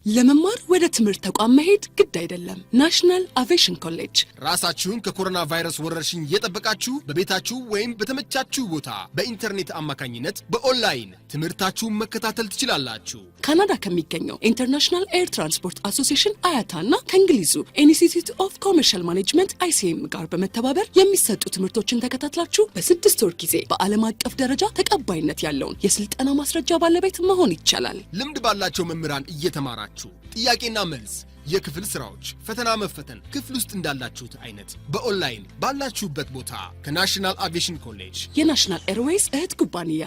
ለመማር ወደ ትምህርት ተቋም መሄድ ግድ አይደለም። ናሽናል አቪዬሽን ኮሌጅ ራሳችሁን ከኮሮና ቫይረስ ወረርሽኝ እየጠበቃችሁ በቤታችሁ ወይም በተመቻችሁ ቦታ በኢንተርኔት አማካኝነት በኦንላይን ትምህርታችሁን መከታተል ትችላላችሁ። ካናዳ ከሚገኘው ኢንተርናሽናል ኤር ትራንስፖርት አሶሲዬሽን አያታና ከእንግሊዙ ኢንስቲትዩት ኦፍ ኮመርሻል ማኔጅመንት ICM ጋር በመተባበር የሚሰጡ ትምህርቶችን ተከታትላችሁ በ6 ወር ጊዜ በዓለም አቀፍ ደረጃ ተቀባይነት ያለውን የስልጠና ማስረጃ ባለቤት መሆን ይቻላል። ልምድ ባላቸው መምህራን እየተማራችሁ ጥያቄና መልስ የክፍል ስራዎች ፈተና መፈተን ክፍል ውስጥ እንዳላችሁት አይነት በኦንላይን ባላችሁበት ቦታ ከናሽናል አቪዬሽን ኮሌጅ የናሽናል ኤርዌይስ እህት ኩባንያ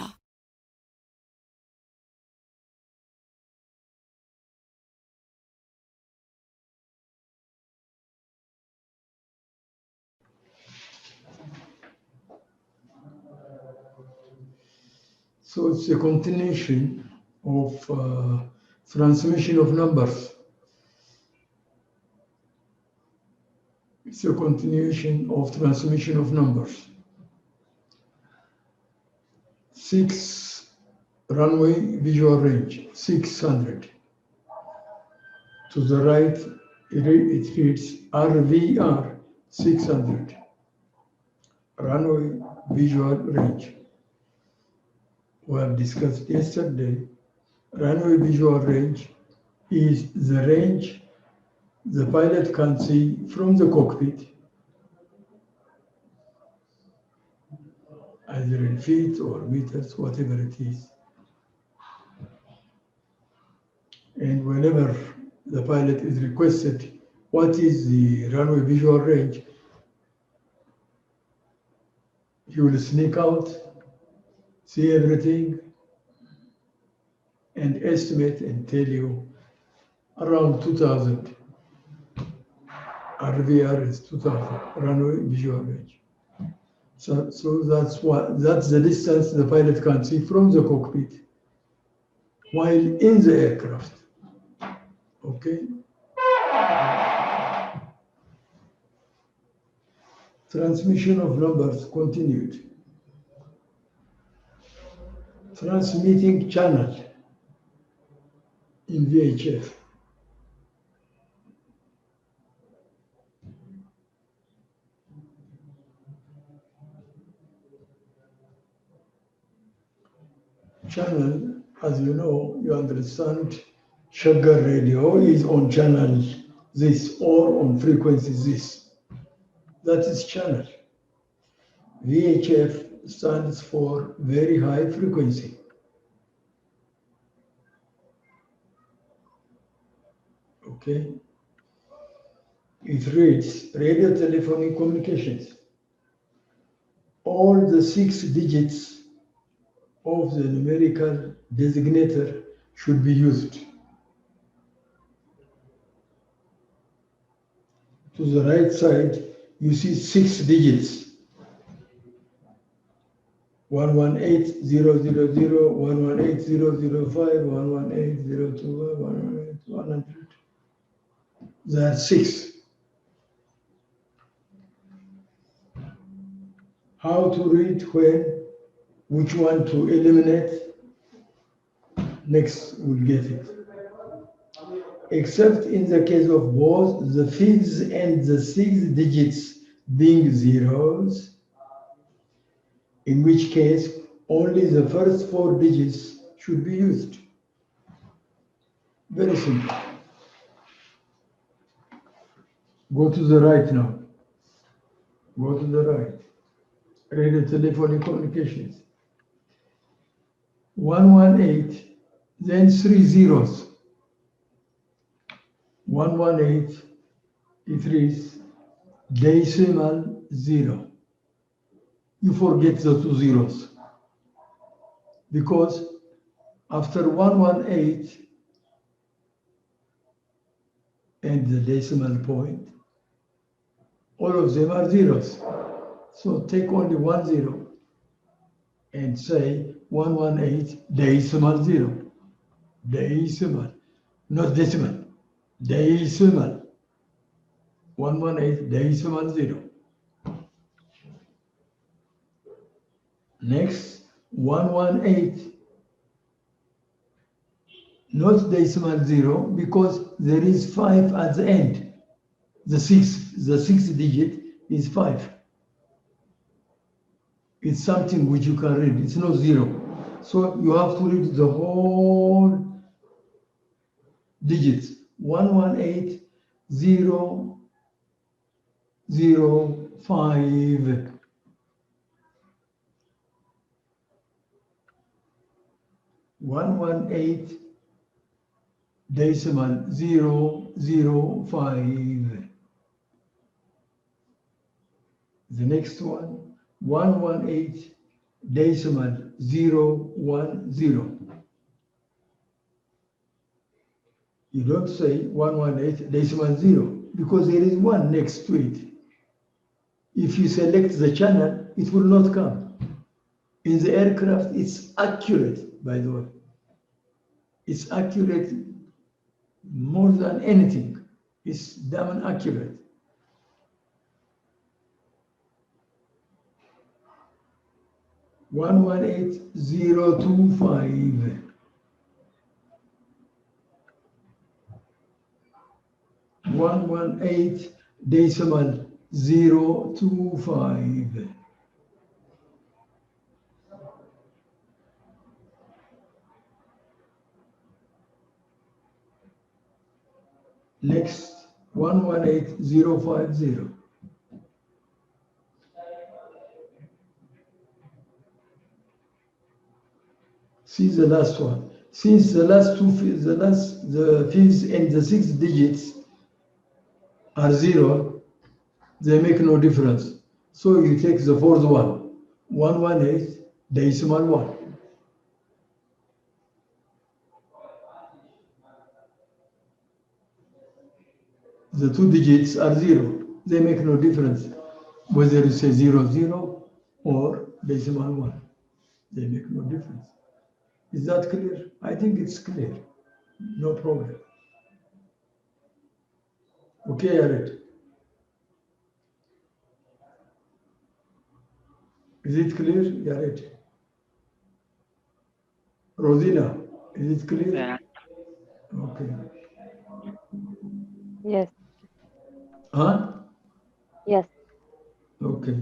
So it's a continuation of transmission of numbers. It's a continuation of transmission of numbers. 6 runway visual range, 600. To the right, it reads RVR 600. Runway visual range. We have discussed yesterday. Runway visual range is the range the pilot can see from the cockpit, either in feet or meters, whatever it is. And whenever the pilot is requested, what is the runway visual range, he will sneak out, see everything, and estimate and tell you around 2000. RVR is 2000, runway visual range. So that's the distance the pilot can see from the cockpit while in the aircraft. Okay. Transmission of numbers continued. Transmitting channel in VHF. Channel, as you know, you understand, Shaggar radio is on channel this or on frequency this. That is channel. VHF stands for very high frequency. Okay. It reads radio telephony communications. All the 6 digits of the numerical designator should be used. To the right side, you see 6 digits. 118000, 118005, 118021, 100. There are 6. How to read when, which one to eliminate, next we'll get it. Except in the case of both the fifth and the 6th digits being zeros, in which case only the first 4 digits should be used. Very simple. Go to the right now. Go to the right. Radio telephony communications. 118, then 3 zeros. 118, it reads decimal 0. You forget the 2 zeros because after 118 and the decimal point, all of them are zeros. So take only 1 0 and say 118 decimal 0. Decimal, not decimal. Decimal. 118 decimal 0. Next, 118 not decimal zero, because there is 5 at the end. The sixth digit is 5. It's something which you can read. It's not zero. So you have to read the whole digits. 118005. 118 decimal 005. The next one, 118 decimal 010. You don't say 118 decimal 0 because there is 1 next to it. If you select the channel, it will not come. In the aircraft, it's accurate, by the way. It's accurate more than anything. It's damn accurate. One 118025. 118 decimal 025. Next, 118050. See the last one. Since the last two, the fifth and the sixth digits are 0, they make no difference. So you take the fourth one, 118 decimal 1. The two digits are 0. They make no difference whether you say 00 or decimal 1. They make no difference. Is that clear? I think it's clear. No problem. Okay, Yared. Is it clear, Yared? Rosina, is it clear? Yeah. Okay. Yes, Huh? yes. Okay.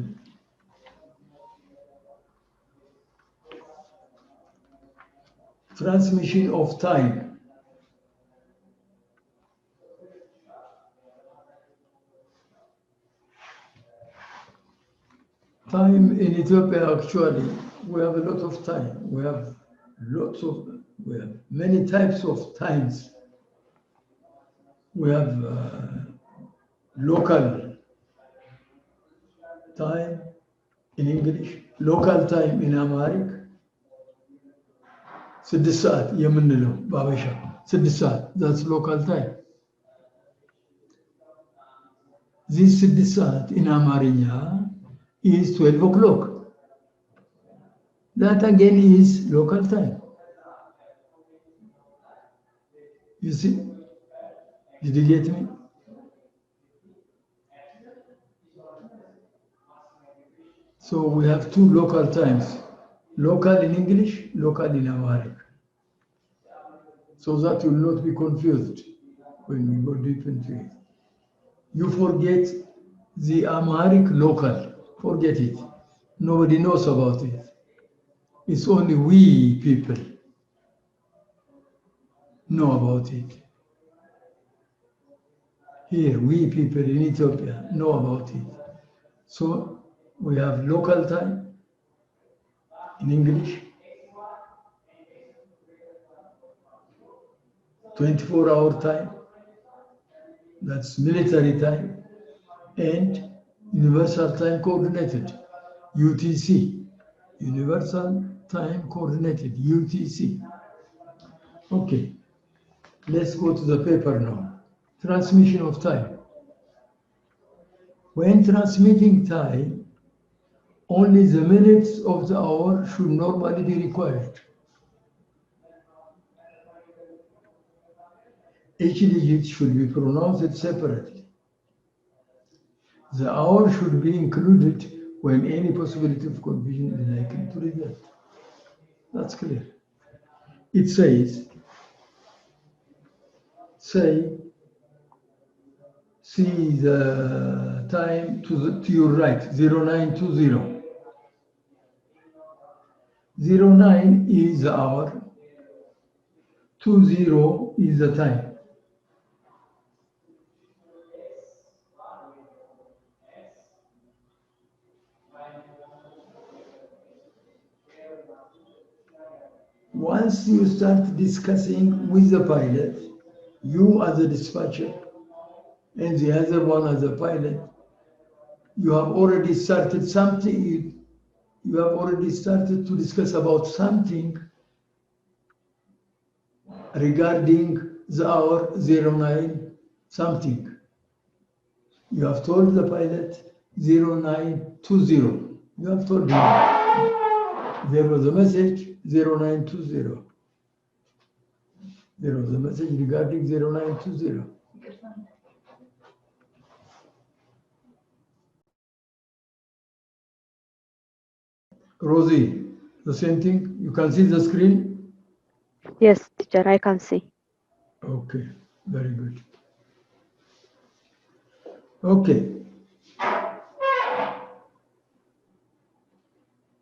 Transmission of time. Time in Ethiopia, actually, we have a lot of time. We have many types of times. We have local time in English, local time in Amharic. 6 ሰዓት የምንለው በአበሻ 6 ሰዓት, that's local time. This 6 ሰዓት in Amharinya is 12 o'clock. That again is local time. You see? Did you get me? So we have two local times, local in English, local in Amharic. So that you will not be confused when we go deep into it. You forget the Amharic local, forget it. Nobody knows about it. It's only we people know about it. Here, we people in Ethiopia know about it. So we have local time in English, 24-hour time, that's military time, and universal time coordinated, UTC, universal time coordinated, UTC. Okay, let's go to the paper now. Transmission of time. When transmitting time, only the minutes of the hour should normally be required. Each digit should be pronounced separately. The hour should be included when any possibility of confusion is likely to result. That's clear. It says, say, see the time to your right, 0920. 09 is the hour, 20 is the time. Once you start discussing with the pilot, you as a dispatcher and the other one as a pilot, you have already started something, you have already started to discuss about something regarding the hour 09 something. You have told the pilot 0920. You have told him there was a message 0920. There was a message regarding 0920. Rosie, the same thing? You can see the screen? Yes, teacher, I can see. Okay, very good. Okay.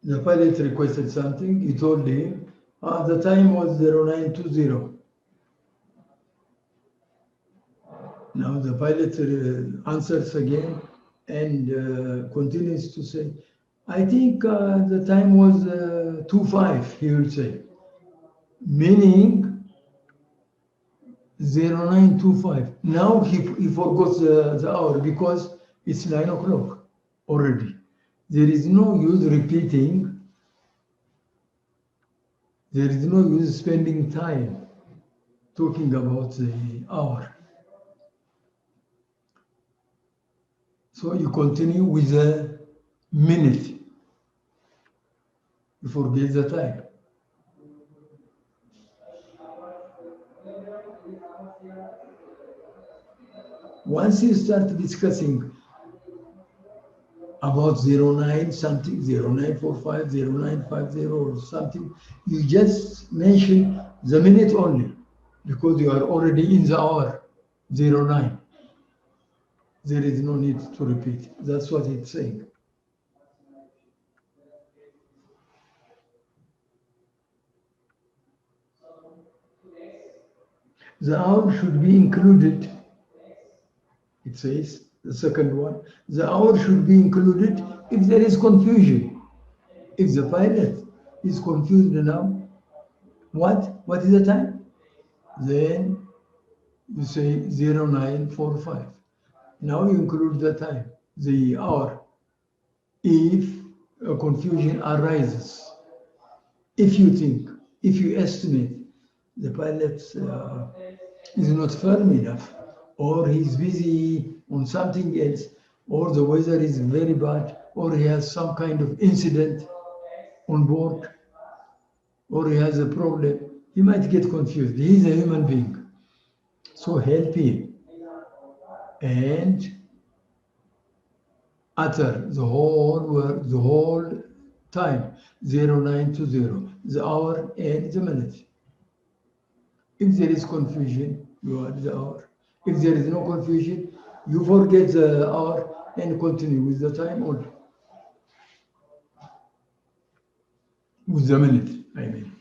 The pilot requested something. He told him, the time was 0920. Now the pilot answers again and continues to say, I think the time was 25, he will say, meaning 0925. Now he forgot the hour because it's 9 o'clock already. There is no use repeating. There is no use spending time talking about the hour. So you continue with the minute. You forget the time. Once you start discussing about 09 something, 0945, 0950 or something, you just mention the minute only because you are already in the hour 09. There is no need to repeat. That's what it's saying. The hour should be included. It says, the second one, the hour should be included if there is confusion. If the pilot is confused now, what is the time? Then you say 0945. Now you include the time, the hour, if a confusion arises. If you think, if you estimate the pilot is not firm enough, or he's busy on something else, or the weather is very bad, or he has some kind of incident on board, or he has a problem, he might get confused. He's a human being. So help him and utter the whole word, the whole time, 0920, the hour and the minute. If there is confusion, you add the hour. If there is no confusion, you forget the hour and continue with the time only. With the minute, I mean.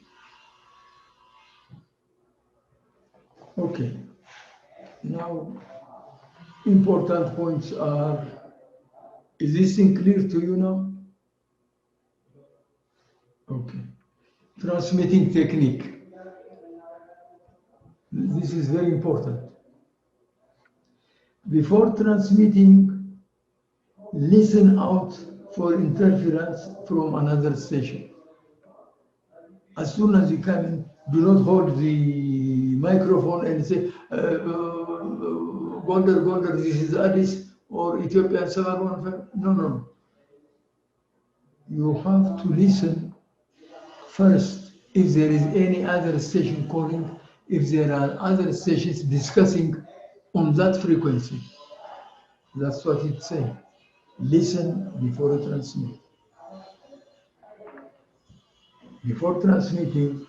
Okay. Now, important points are, is this thing clear to you now? Okay. Transmitting technique. This is very important. Before transmitting, listen out for interference from another station. As soon as you come in, do not hold the microphone and say, Gondar, this is Addis or Ethiopian 715. No. You have to listen first if there is any other station calling, if there are other stations discussing on that frequency. That's what it's saying. Listen before you transmit. Before transmitting,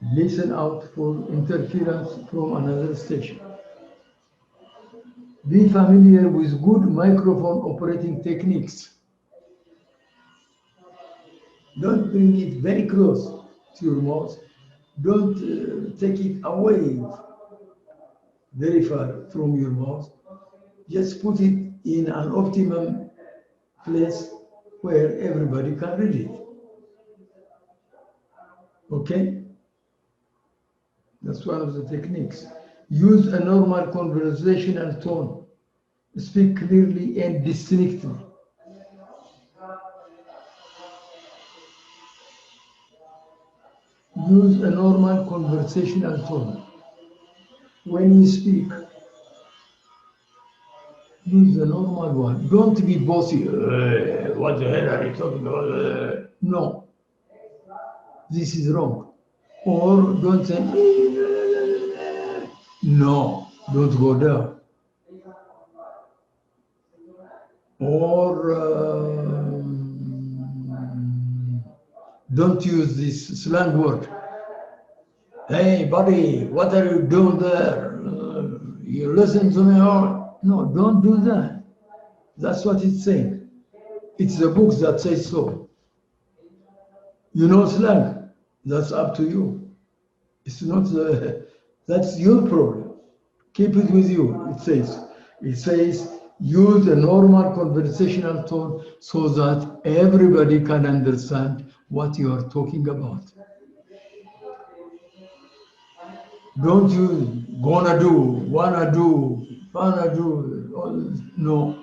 Listen out for interference from another station. Be familiar with good microphone operating techniques. Don't bring it very close to your mouth. Don't take it away very far from your mouth. Just put it in an optimum place where everybody can read it. Okay? That's one of the techniques. Use a normal conversational tone. Speak clearly and distinctly. Use a normal conversational tone. When you speak, use the normal one. Don't be bossy. What the hell are you talking about? No, this is wrong. Or don't say, no, don't go there. Or don't use this slang word. Hey, buddy, what are you doing there? You listen to me or no? Don't do that. That's what it's saying. It's the books that say so. You know slang. That's up to you. It's not that's your problem. Keep it with you. It says use a normal conversational tone so that everybody can understand what you are talking about. Don't use gonna do, wanna do, wanna do. All this. No,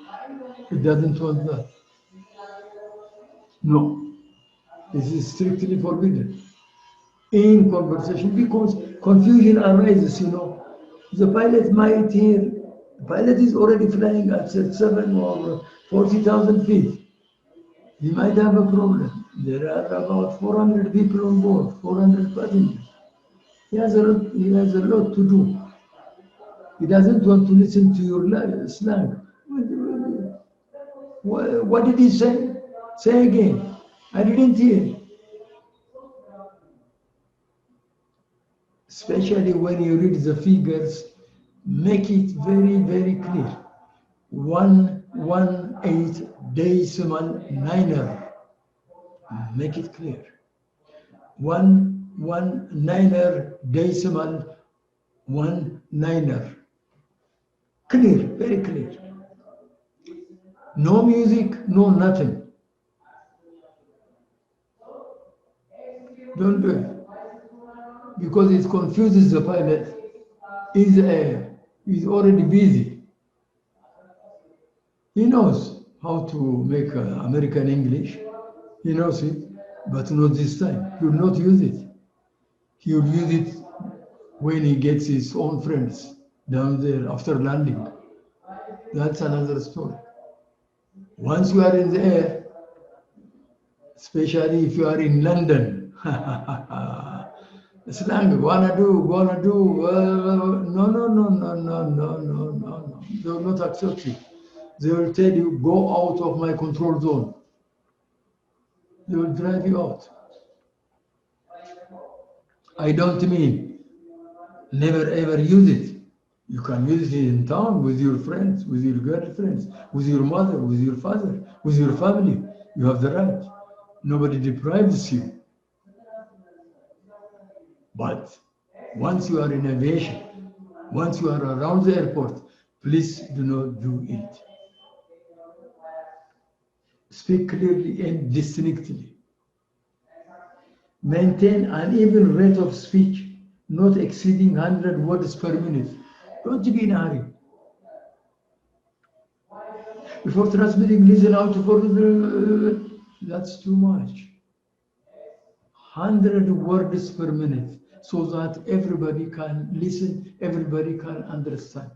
it doesn't want that. No, this is strictly forbidden in conversation because confusion arises, you know. The pilot might hear, the pilot is already flying at 7 or 40,000 feet. He might have a problem. There are about 400 people on board, 400 passengers. He has a lot to do. He doesn't want to listen to your slang. What did he say? Say again. I didn't hear. Especially when you read the figures, make it very, very clear. 118 decimal niner. Make it clear. 119er decimal 19er. Clear, very clear. No music, no nothing. Don't do it. Because it confuses the pilot in the air. He's already busy. He knows how to make American English. He knows it, but not this time. He will not use it. He will use it when he gets his own friends down there after landing. That's another story. Once you are in the air, especially if you are in London, slang, wanna do, no. They will not accept it. They will tell you, go out of my control zone. They will drive you out. I don't mean never ever use it. You can use it in town with your friends, with your girlfriends, with your mother, with your father, with your family. You have the right. Nobody deprives you. But once you are in aviation, once you are around the airport, please do not do it. Speak clearly and distinctly. Maintain an even rate of speech, not exceeding 100 words per minute. Don't be in a hurry. Before transmitting, listen out for that's too much. 100 words per minute, so that everybody can listen, everybody can understand.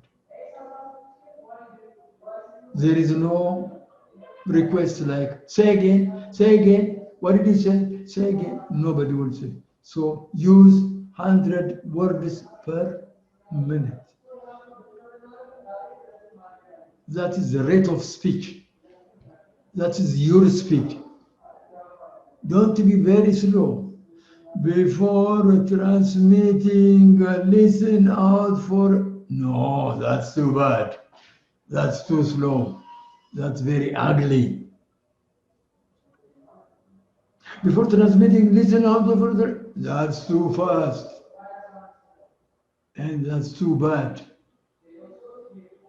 There is no request like, say again, what did he say? Say again, nobody will say. So use 100 words per minute. That is the rate of speech. That is your speed. Don't be very slow. Before transmitting, listen out for. No, that's too bad. That's too slow. That's very ugly. Before transmitting, listen out for the. That's too fast. And that's too bad.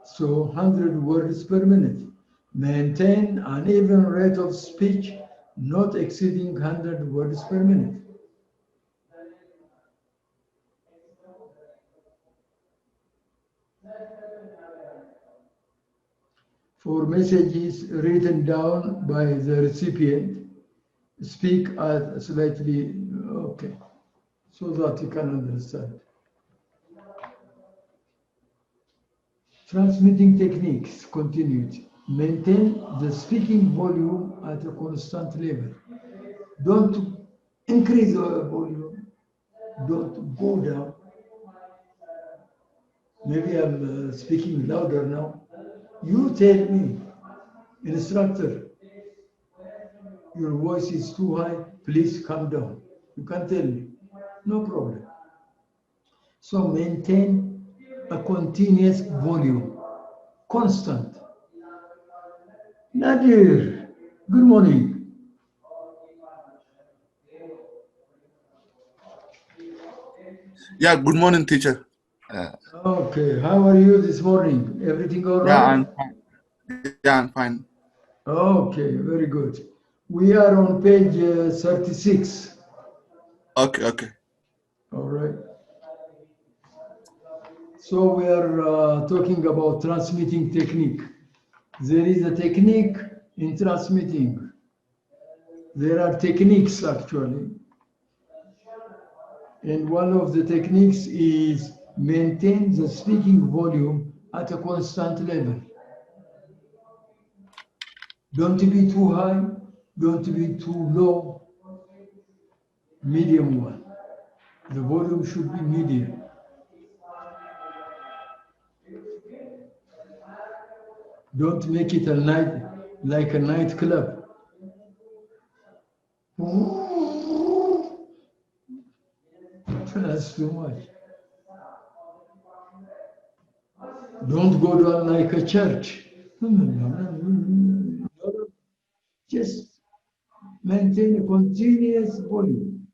So 100 words per minute. Maintain an even rate of speech not exceeding 100 words per minute. For messages written down by the recipient, speak at slightly, okay, so that you can understand. Transmitting techniques continued. Maintain the speaking volume at a constant level. Don't increase the volume. Don't go down. Maybe I'm speaking louder now. You tell me, instructor, your voice is too high, please calm down. You can tell me, no problem. So maintain a continuous volume, constant. Nadir, good morning. Yeah, good morning, teacher. Okay, how are you this morning? Everything all Yeah, right? I'm fine. Yeah, I'm fine. Okay, very good. We are on page 36. Okay. All right. So we are talking about transmitting technique. There is a technique in transmitting. There are techniques actually. And one of the techniques is maintain the speaking volume at a constant level. Don't be too high, don't be too low, medium one. The volume should be medium. Don't make it a night, like a nightclub. That's too much. Don't go down like a church. Just maintain a continuous volume,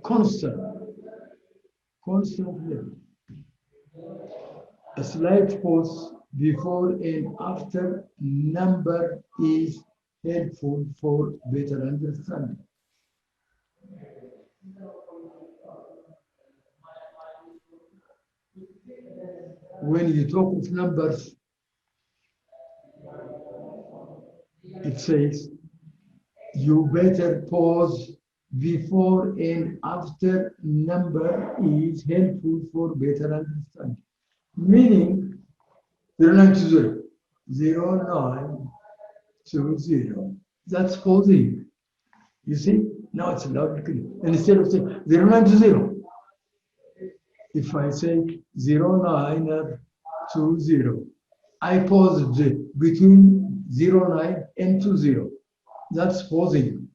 constant level. A slight pause before and after number is helpful for better understanding. When you talk of numbers, it says you better pause before and after number is helpful for better understanding. Meaning 0920, 0920. That's pausing. You see? Now it's loud and clear. And instead of saying 0920, if I say 0920, I paused between 09 and 20. That's pausing.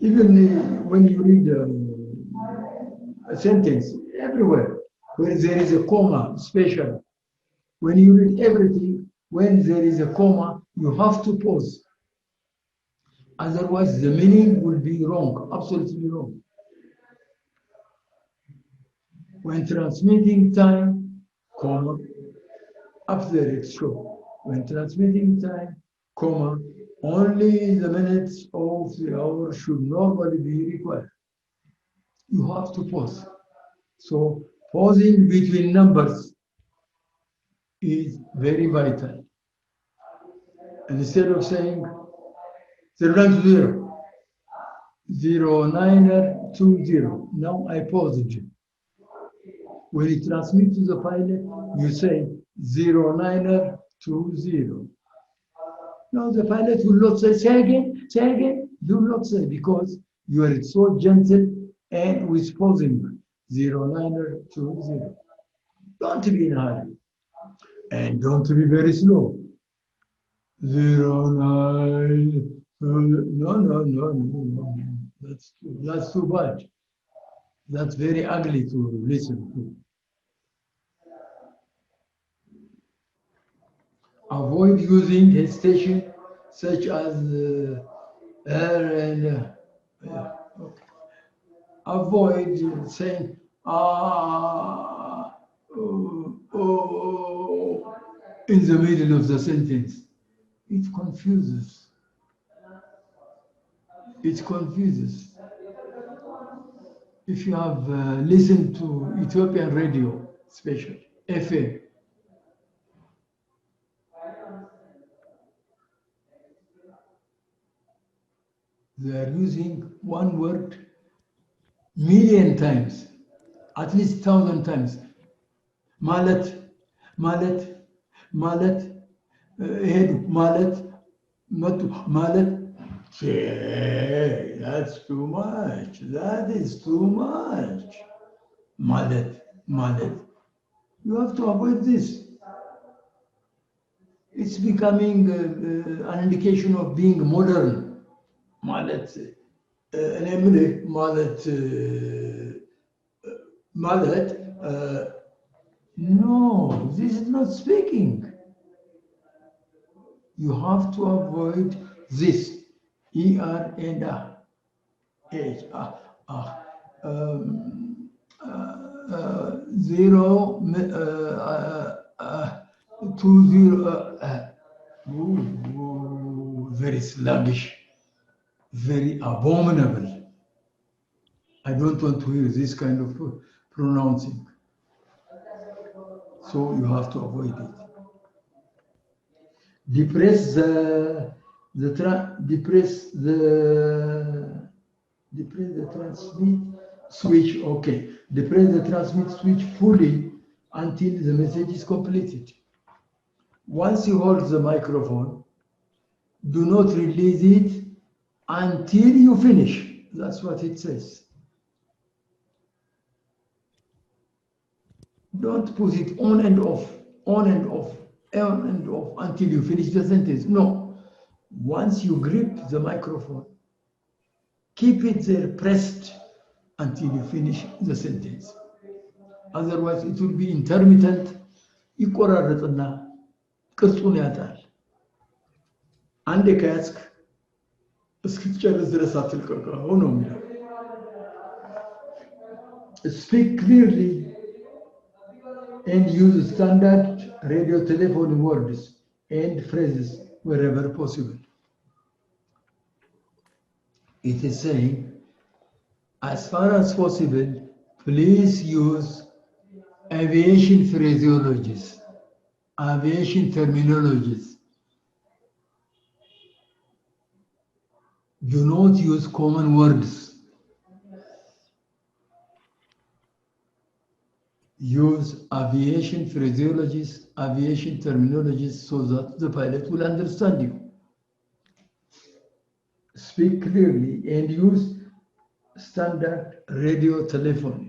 Even when you read a sentence, everywhere, where there is a comma, special. When you read everything, when there is a comma, you have to pause. Otherwise, the meaning will be wrong, absolutely wrong. When transmitting time, comma, up there it's true. When transmitting time, comma, only the minutes of the hour should normally be required. You have to pause. So pausing between numbers is very vital. And instead of saying 0920, 0920, now I paused. When you transmit to the pilot, you say 0920. Now the pilot will not say again, do not say, because you are so gentle and with pausing 0920. Don't be in a hurry. And don't be very slow. 09. No. That's too bad. That's very ugly to listen to. Avoid using a station such as and okay. Avoid saying oh in the middle of the sentence. It confuses. It confuses. If you have listened to Ethiopian radio, especially FM, they are using one word million times, at least 1,000 times. Malet, malet, malet, head, malet, malet. That's too much. That is too much. Malet, malet. You have to avoid this. It's becoming an indication of being modern. Malet, malet, malet. No, this is not speaking. You have to avoid this. ER and H. Zero, 20. Very sluggish, very abominable. I don't want to hear this kind of pronouncing. So you have to avoid it. Depress the transmit switch. Okay, depress the transmit switch fully until the message is completed. Once you hold the microphone, do not release it until you finish. That's what it says. Don't put it on and off, on and off, on and off until you finish the sentence. No. Once you grip the microphone, keep it there pressed until you finish the sentence. Otherwise, it will be intermittent. ይቆራረጥና ቅርጹን ያጣል። አንዴ ከያዝክ እስክትጨርስ ድረስ አትልቀቀው ነው የሚለው። Speak clearly and use standard radio telephone words and phrases wherever possible. It is saying, as far as possible, please use aviation phraseologies, aviation terminologies. Do not use common words. Use aviation phraseologies, aviation terminologies so that the pilot will understand you. Speak clearly and use standard radio telephony,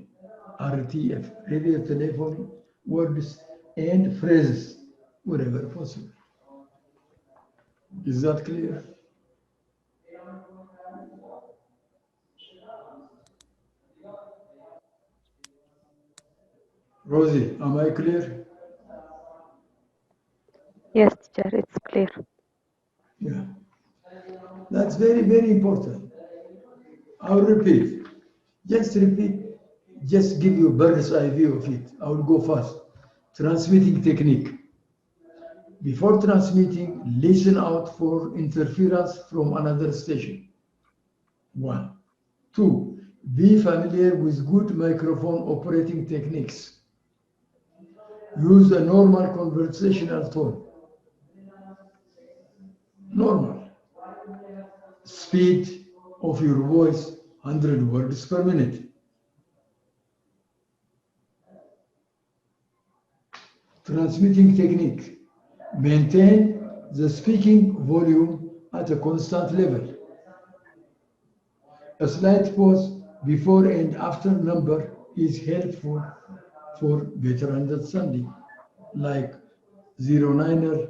RTF, radio telephony words and phrases wherever possible. Is that clear? Rosie, am I clear? Yes, teacher, it's clear. Yeah. That's very, very important. I'll repeat. Just repeat. Just give you a bird's eye view of it. I will go fast. Transmitting technique. Before transmitting, listen out for interference from another station. 1. 2. Be familiar with good microphone operating techniques. Use a normal conversational tone. Normal. Speed of your voice, 100 words per minute. Transmitting technique. Maintain the speaking volume at a constant level. A slight pause before and after number is helpful for better understanding, like 09er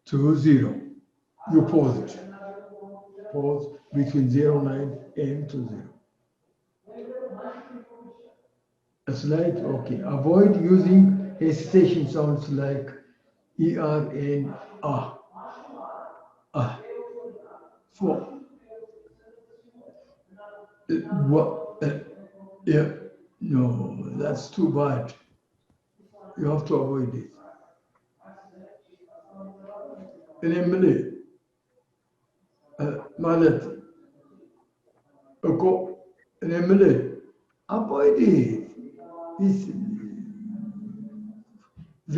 20. You pause it. Pause, between 09 AM to 0. A slight, okay. Avoid using hesitation sounds like ER and ah. Ah. 4. What? Yeah. No, that's too bad. You have to avoid it. Namely, ማለት እኮ namely, avoid it. It's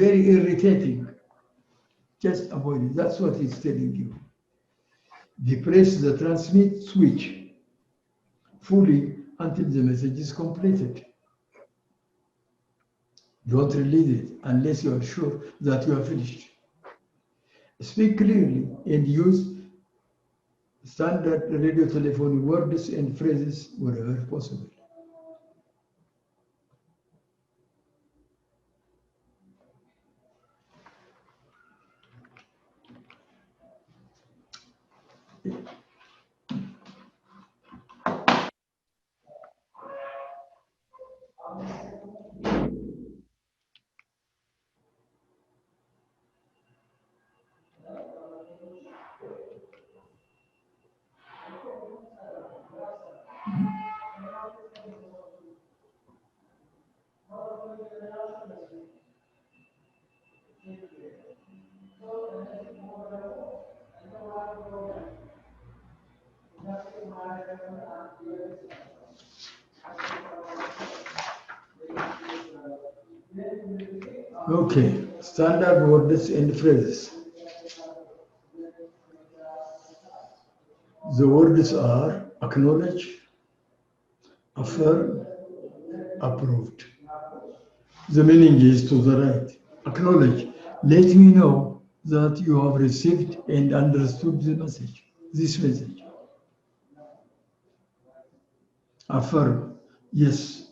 very irritating. Just avoid it. That's what he's telling you. Depress the transmit switch fully until the message is completed. Don't release it unless you are sure that you are finished. Speak clearly and use standard radio telephony words and phrases wherever possible. Okay, standard words and phrases. The words are acknowledge, affirm, approved. The meaning is to the right. Acknowledge, let me know that you have received and understood the message, this message. Affirm, yes.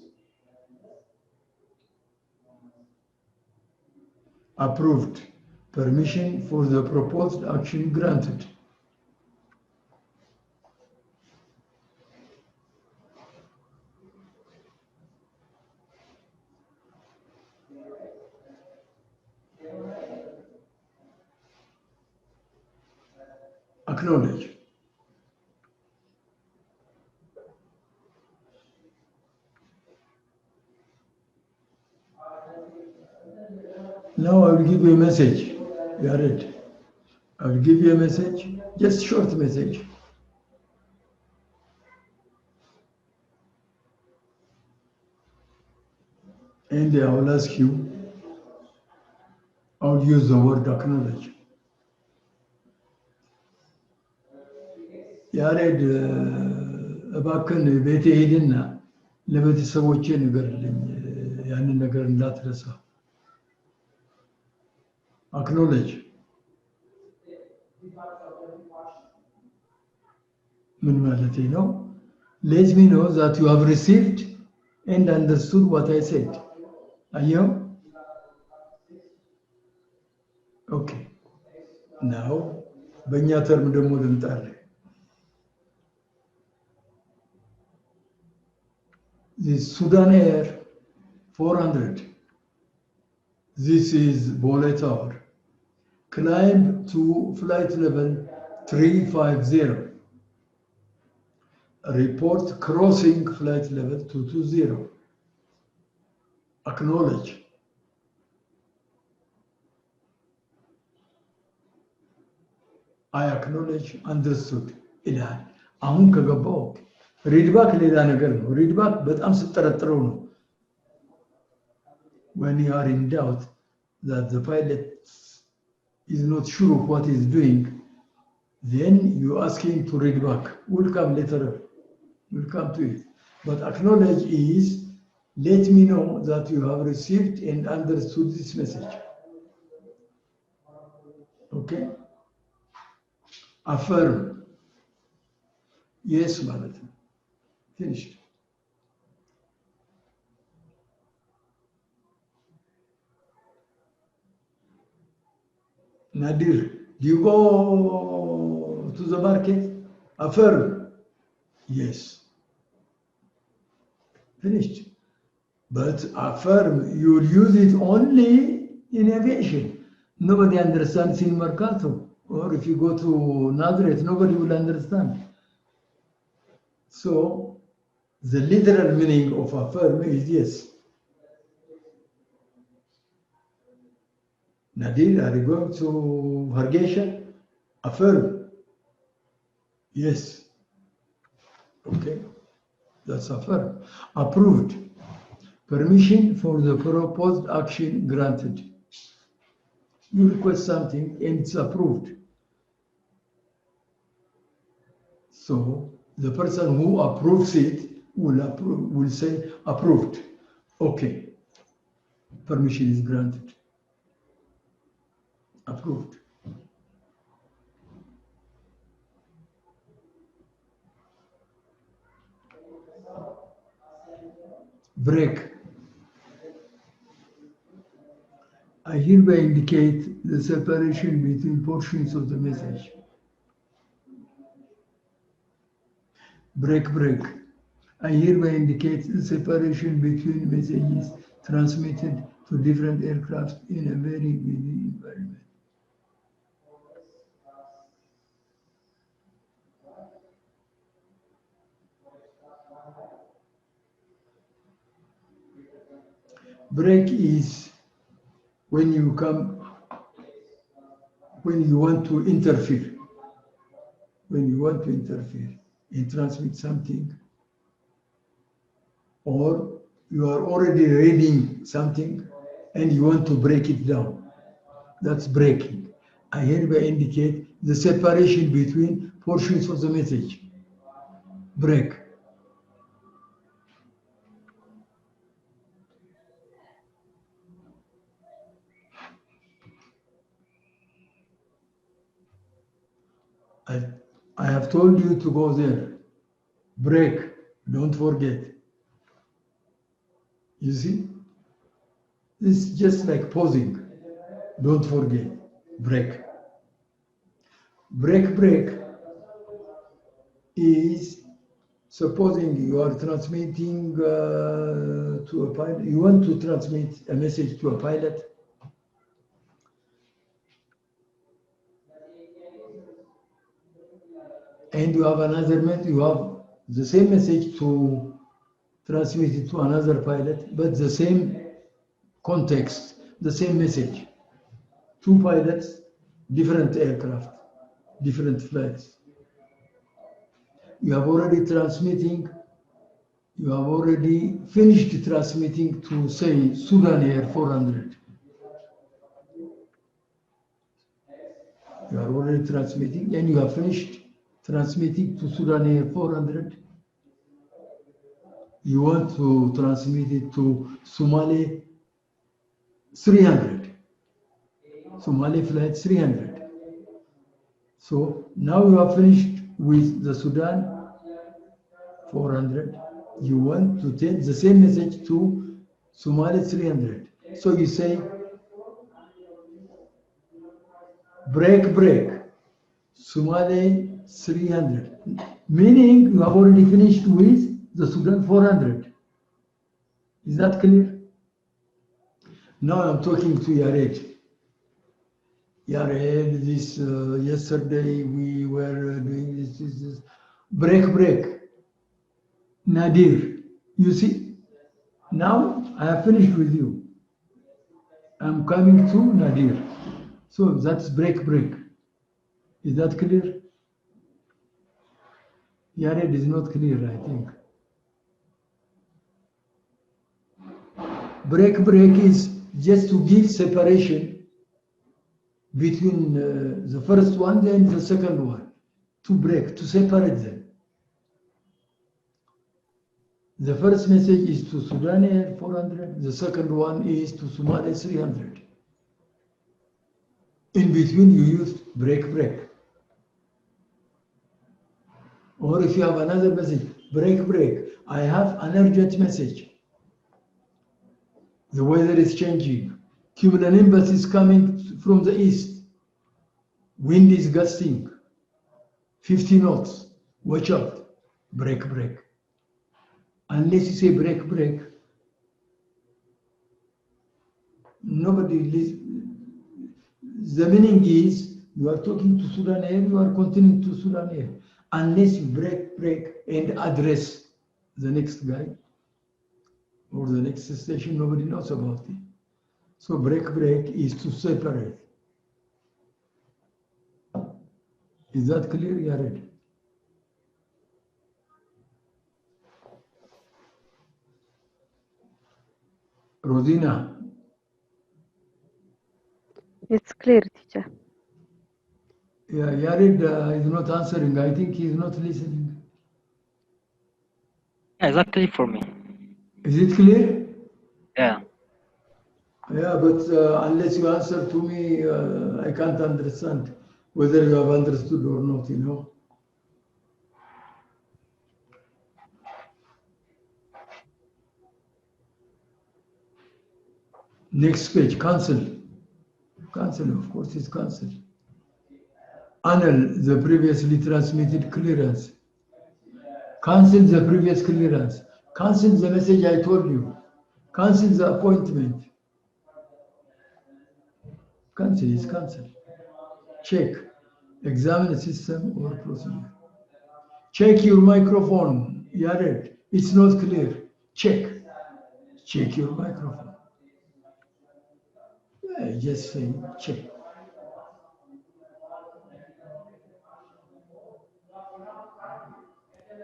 Approved, permission for the proposed action granted. Acknowledge. Now I will give you a message. You are it. I will give you a message, just short message. And I will ask you, I will use the word acknowledge. ያሬድ እባክህን ቤቴ ሄድና ለቤተሰቦቼ ንገርልኝ ያንን ነገር እንዳትረሳ። አክኖሌጅ ምን ማለቴ ነው? Let me know that you have received and understood what I said. አየው? Okay. Now በእኛ ተርም ደግሞ ልምጣልህ። This Sudan Air 400. This is Bole Tower. Climb to flight level 350. Report crossing flight level 220. Acknowledge. I acknowledge, understood. ይላል። አሁን ከገባው ሪድባክ ሌላ ነገር ነው። ሪድባክ በጣም ስጠረጥረው ነው። When you are in doubt that the pilot is not sure of what he's doing, then you ask him to read back. We'll come later. We'll come to it. But acknowledge is, let me know that you have received and understood this message. Okay? Affirm. Yes, Malathi. Finished. Nadir, do you go to the market? Affirm. Yes. Finished. But affirm, you will use it only in aviation. Nobody understands in Mercato. Or if you go to Nazareth, nobody will understand. So the literal meaning of affirm is yes. Nadir, are you going to Hargeisa? Affirm. Yes. Okay. That's affirm. Approved. Permission for the proposed action granted. You request something and it's approved. So the person who approves it will say approved. Okay. Permission is granted. Approved. Break. I hereby indicate the separation between portions of the message. Break. I hereby indicate the separation between messages transmitted to different aircraft in a very busy environment. Break is when you want to interfere. When you want to interfere and transmit something, or you are already reading something and you want to break it down. That's breaking. I hereby indicate the separation between portions of the message. Break. I have told you to go there. Break. Don't forget. You see? It's just like pausing. Don't forget. Break. Break is supposing you are transmitting to a pilot. You want to transmit a message to a pilot. And you have another message, you have the same message to transmit it to another pilot, but the same context, the same message. Two pilots, different aircraft, different flights. You have already finished transmitting to, say, Sudan Air 400. You are already transmitting and you have finished transmitting to Sudan Air 400. You want to transmit it to Somali 300. Somali flight 300. So now you have finished with the Sudan 400. You want to take the same message to Somali 300. So you say, break, Somali 300. Meaning you have already finished with the Sudan 400. Is that clear? Now I'm talking to Yared. Yared, this yesterday we were doing this. Break. Nadir. You see, now I have finished with you. I'm coming to Nadir. So that's break. Is that clear? Yared is not clear, I think. Break is just to give separation between the first one and the second one. To break, to separate them. The first message is to Sudan Air 400, the second one is to Somali 300. In between you use break. Or if you have another message, break. I have an urgent message. The weather is changing. Cumulonimbus is coming from the east. Wind is gusting 50 knots. Watch out. break, break. Unless you say break, break, nobody listens. The meaning is you are talking to Sudan Air, you are continuing to Sudan Air. Unless you break, break, and address the next guy or the next station, nobody knows about it. So break, break is to separate. Is that clear, Yared? Rosina, It's clear, teacher. yeah, Yared is not answering. I think he's not listening. Yeah, exactly for me. Is it clear? Yeah. Yeah, but unless you answer to me, I can't understand whether you have understood or not, you know. Next page, cancel. Cancel, of course, it's cancel. Annul the previously transmitted clearance. Cancel the previous clearance. Cancel the message I told you. Cancel the appointment. Cancel is cancel. Check. Examine the system or procedure. Check your microphone, Yared. It's not clear. Check. Check your microphone. Just say check.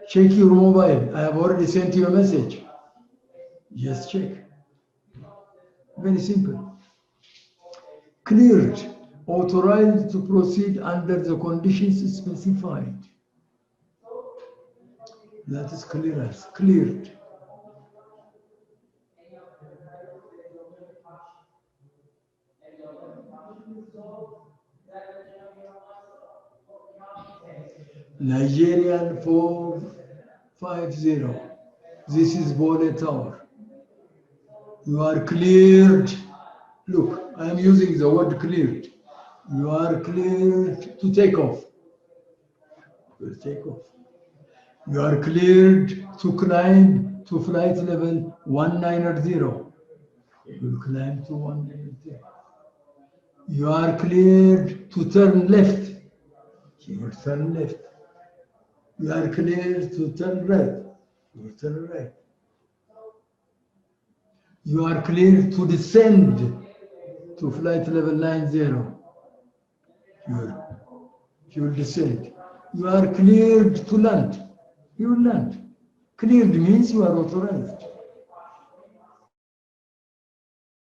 Check your mobile. I have already sent you a message. Just check. Very simple. Cleared. Authorized to proceed under the conditions specified. That is clearance. Cleared. Nigerian 450. This is Bole Tower. You are cleared. Look, I am using the word cleared. You are cleared to take off. To take off. You are cleared to climb to flight level 190. You will climb to 190. You are cleared to turn left. You will turn left. You are cleared to turn right. You will turn right. You are cleared to descend to flight level 90. You will descend. You are cleared to land. You will land. Cleared means you are authorized.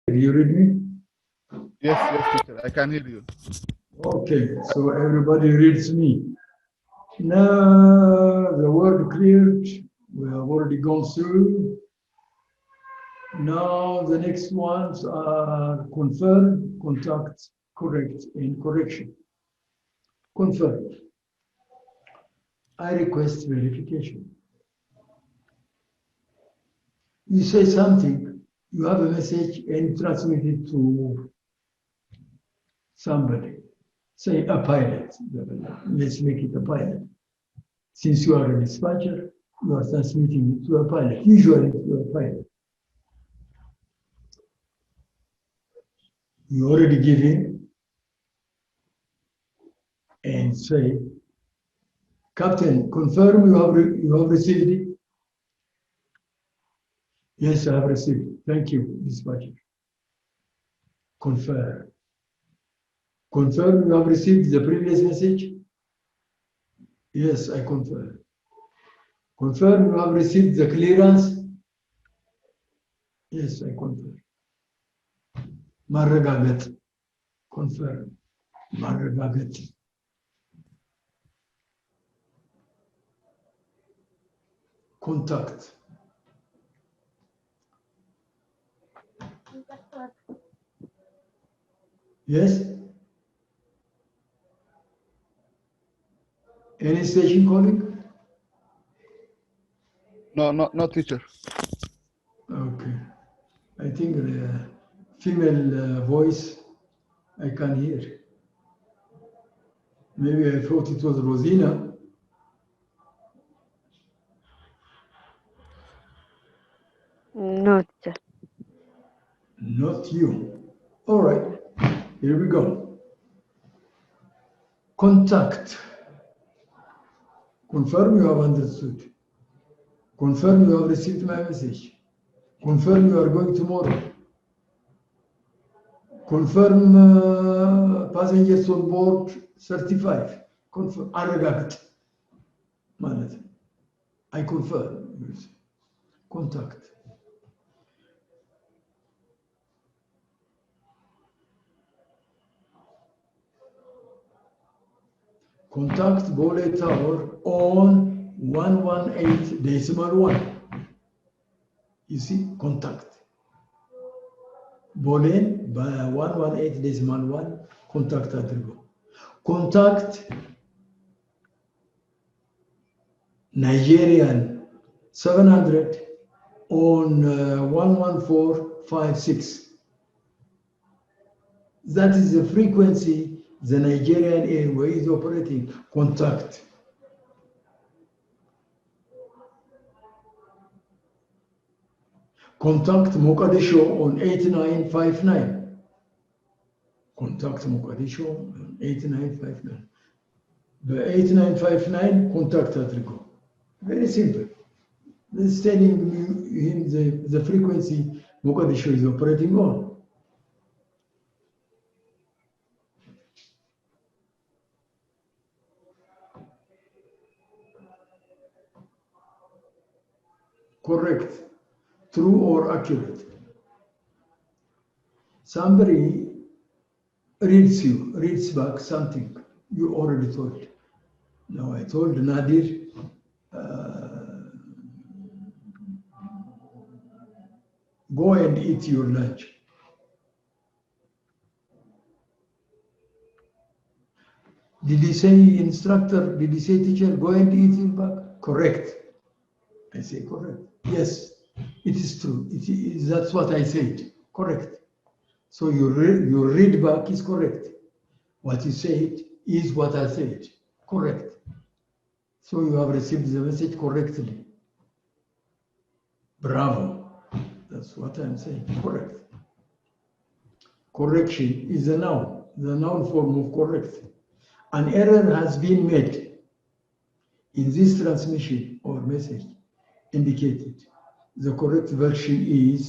You read me? Yes, yes, teacher. I can hear you. Okay, so everybody reads me. Now the word cleared, we have already gone through. Now the next ones are confirm, contact, correct, and correction. Confirm. I request verification. You say something, you have a message and transmit it to somebody. Say a pilot. Let's make it a pilot. Since you are a dispatcher, you are transmitting it to a pilot, usually to a pilot. You already give him and say, Captain, confirm you have received it? Yes, I have received it. Thank you, dispatcher. Confirm. Confirm you have received the previous message? Yes, I confirm. Confirm you have received the clearance? Yes, I confirm. Maragagat. Confirm. Maragagat. Contact. Yes? Any station calling? No, no, teacher. Okay. I think the female voice I can hear. Maybe I thought it was Rosina. No, teacher. Not you. All right, here we go. Contact. Confirm you have understood. Confirm you have received my message. Confirm you are going tomorrow. Confirm passengers on board 35. Confirm. አረጋግጥ ማለት ነው። I confirm. Contact. Contact Bole Tower on 118.1. You see, contact. Bolen by 118.1 contact አድርጎ contact Nigerian 700 on 11456. That is the frequency the Nigerian Airway is operating. Contact. Contact Mogadishu on 8959. Contact Mogadishu on 8959. The 8959 contact አድርጎ. Very simple. This is telling him the frequency Mogadishu is operating on. Correct. True or accurate. Somebody reads back something you already told. Now I told Nadir, go and eat your lunch. Did he say instructor? Did he say teacher? Go and eat your back? Correct. I say correct. Yes, it is true. That's what I said. Correct. So your read back is correct. What you said is what I said. Correct. So you have received the message correctly. Bravo. That's what I'm saying. Correct. Correction is a noun, the noun form of correct. An error has been made in this transmission or message indicated. The correct version is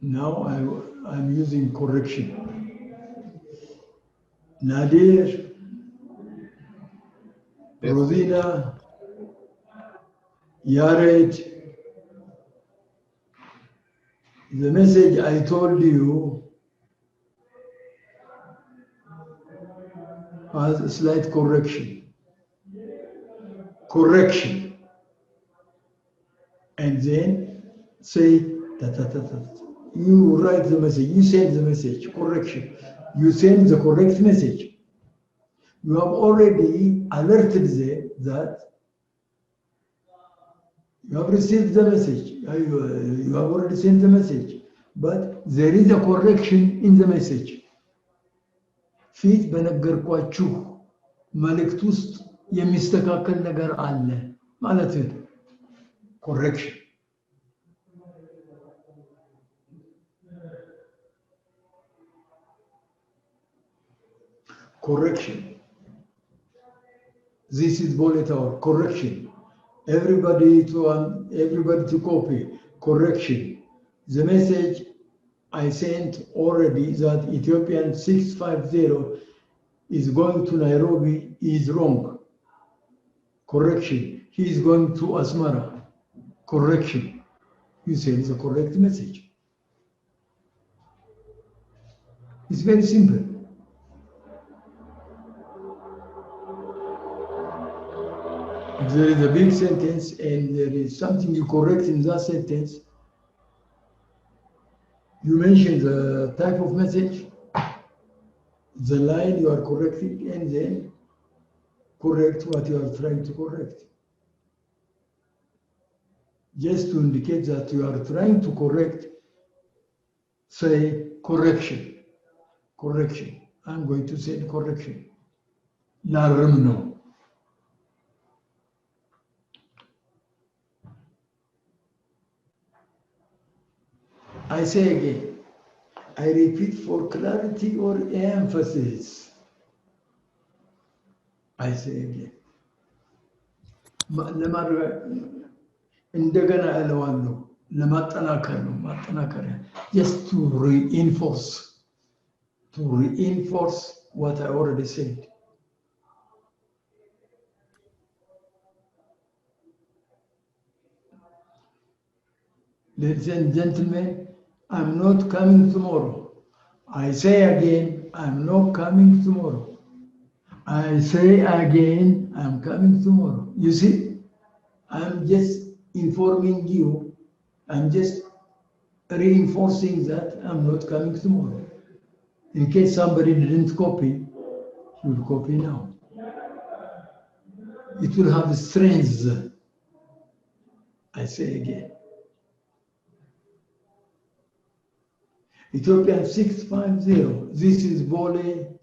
now I'm using correction. Nadir, Rosina, Yared, the message I told you has a slight correction. Correction. And then say, you write the message, you send the message, correction. You send the correct message. You have already alerted them that you have received the message. You have already sent the message. But there is a correction in the message. ፊት በነገርኳችሁ መልእክት ውስጥ የሚስተካከል ነገር አለ ማለት ነው። Correction. Correction. This is bullet hour. Correction. Everybody to copy. Correction. The message I sent already that Ethiopian 650 is going to Nairobi is wrong. Correction. He is going to Asmara. Correction. You send the correct message. It's very simple. If there is a big sentence and there is something you correct in that sentence, you mention the type of message, the line you are correcting, and then correct what you are trying to correct. Just to indicate that you are trying to correct, say correction. Correction. I'm going to say correction. ላርም ነው። I say again, I repeat for clarity or emphasis. I say again. እንደገና እለዋለሁ ለማጠናከር ነው ማጠናከሪያ just to reinforce what I already said. Ladies and gentlemen, I'm not coming tomorrow. I say again, I'm not coming tomorrow. I say again, I'm coming tomorrow. You see, I'm just informing you. I'm just reinforcing that I'm not coming tomorrow. In case somebody didn't copy, he will copy now. It will have strength. I say again. Ethiopian 650, this is Bole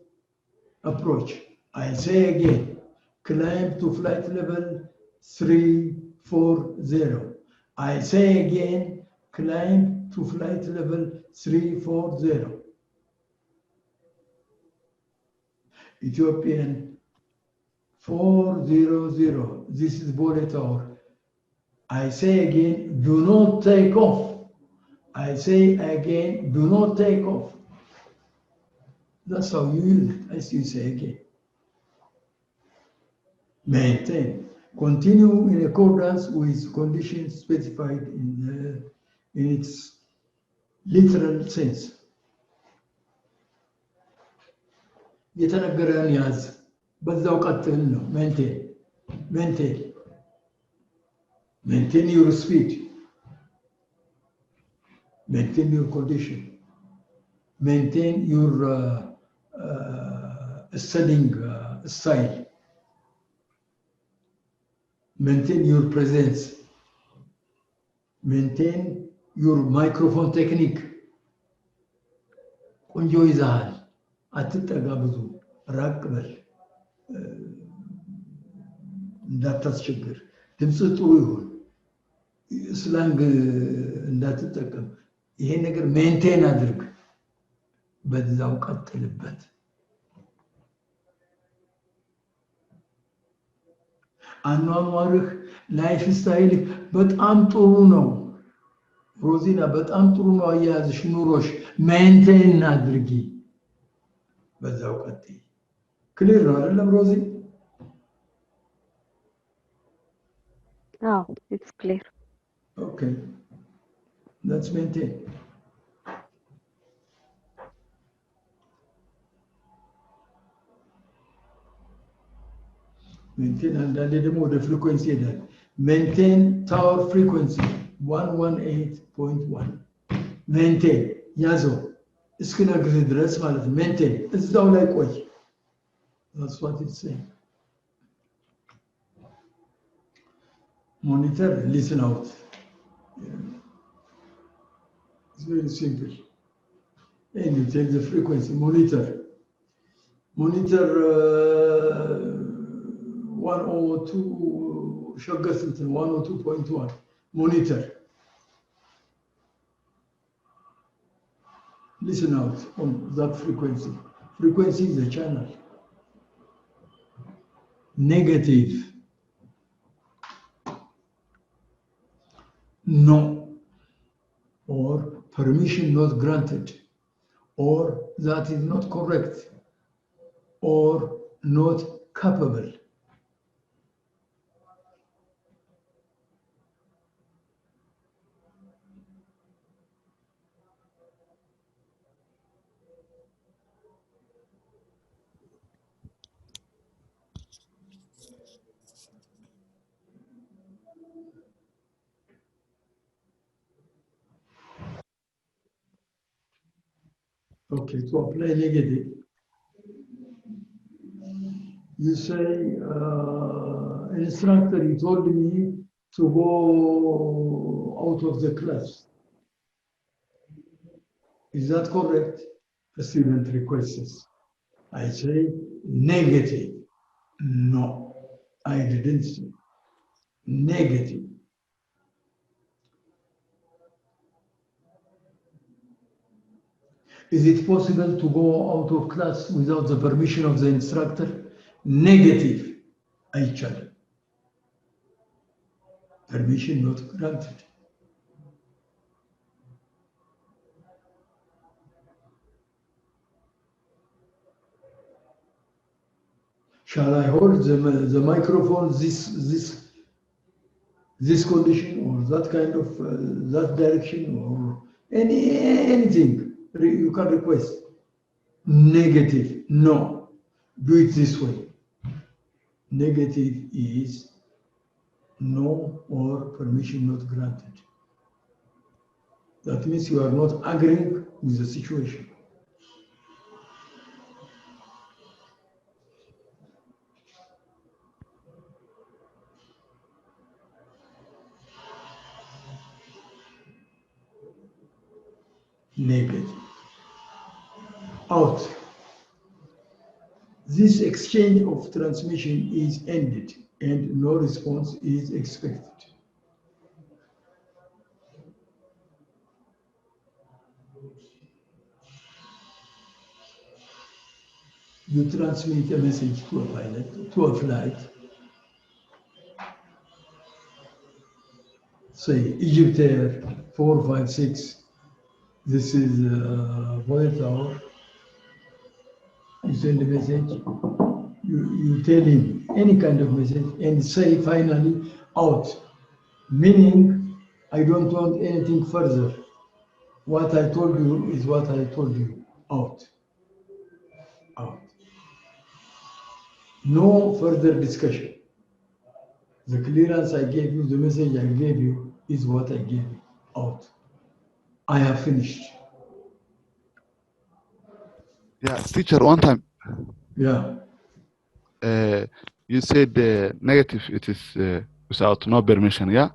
approach. I say again, climb to flight level 340. I say again, climb to flight level 340. Ethiopian 400, this is Bole Tower. I say again, do not take off. I say again, do not take off. That's how you use it, as you say again. Maintain. Continue in accordance with conditions specified in its literal sense. የተነገረን ያዝ፣ በዛው ቀጥል ነው። Maintain your speed. Maintain your condition. Maintain your studying style. Maintain your presence. Maintain your microphone technique. ቆንጆ ይዛሃል፣ አትጠጋ፣ ብዙ ራቅ በል፣ እንዳታስቸግር፣ ድምፅ ጥሩ ይሁን፣ ስላንግ እንዳትጠቀም። ይሄን ነገር ሜንቴን አድርግ፣ በዛው ቀጥልበት። አኗኗርህ ላይፍ ስታይልህ በጣም ጥሩ ነው ሮዚና፣ በጣም ጥሩ ነው አያያዝሽ፣ ኑሮሽ ሜንቴን አድርጊ፣ በዛው ቀጥይ። ክሊር ነው አይደለም ሮዚ? አዎ ኢትስ ክሊር። ኦኬ ሌትስ ሜንቴን። ሜንቴን አንዳንዴ ደግሞ ወደ ፍሪኩዌንሲ ይሄዳል። ሜንቴን ታወር ፍሪኩዌንሲ 118.1 ሜንቴን ያዘው እስክነግርህ ድረስ ማለት ነው። ሜንቴን እዛው ላይ ቆይ። That's what it's saying. Monitor, listen out. It's very simple. And you take the frequency, monitor 102 شغل 102.1 monitor. Listen out on that frequency. Frequency is a channel. Negative. No. Or permission not granted. Or that is not correct. Or not capable. Okay, to apply negative, you say, instructor, he told me to go out of the class. Is that correct? The student requests. I say negative. No, I didn't say. Negative. Is it possible to go out of class without the permission of the instructor? Negative. Ayçal. Permission not granted. Shall I hold the microphone this condition or that kind of that direction or anything you can request? Negative. No. Do it this way. Negative is no or permission not granted. That means you are not agreeing with the situation. Negative. Out. This exchange of transmission is ended and no response is expected. You transmit a message to a pilot, to a flight, say Egypt Air 456, this is Voyage Tower. You send a message, you tell him any kind of message and say finally out, meaning I don't want anything further. What I told you is what I told you, out, out. No further discussion. The clearance I gave you, the message I gave you is what I gave you, out. I have finished. Yeah, teacher, one time Yeah. you said negative, it is without no permission, yeah?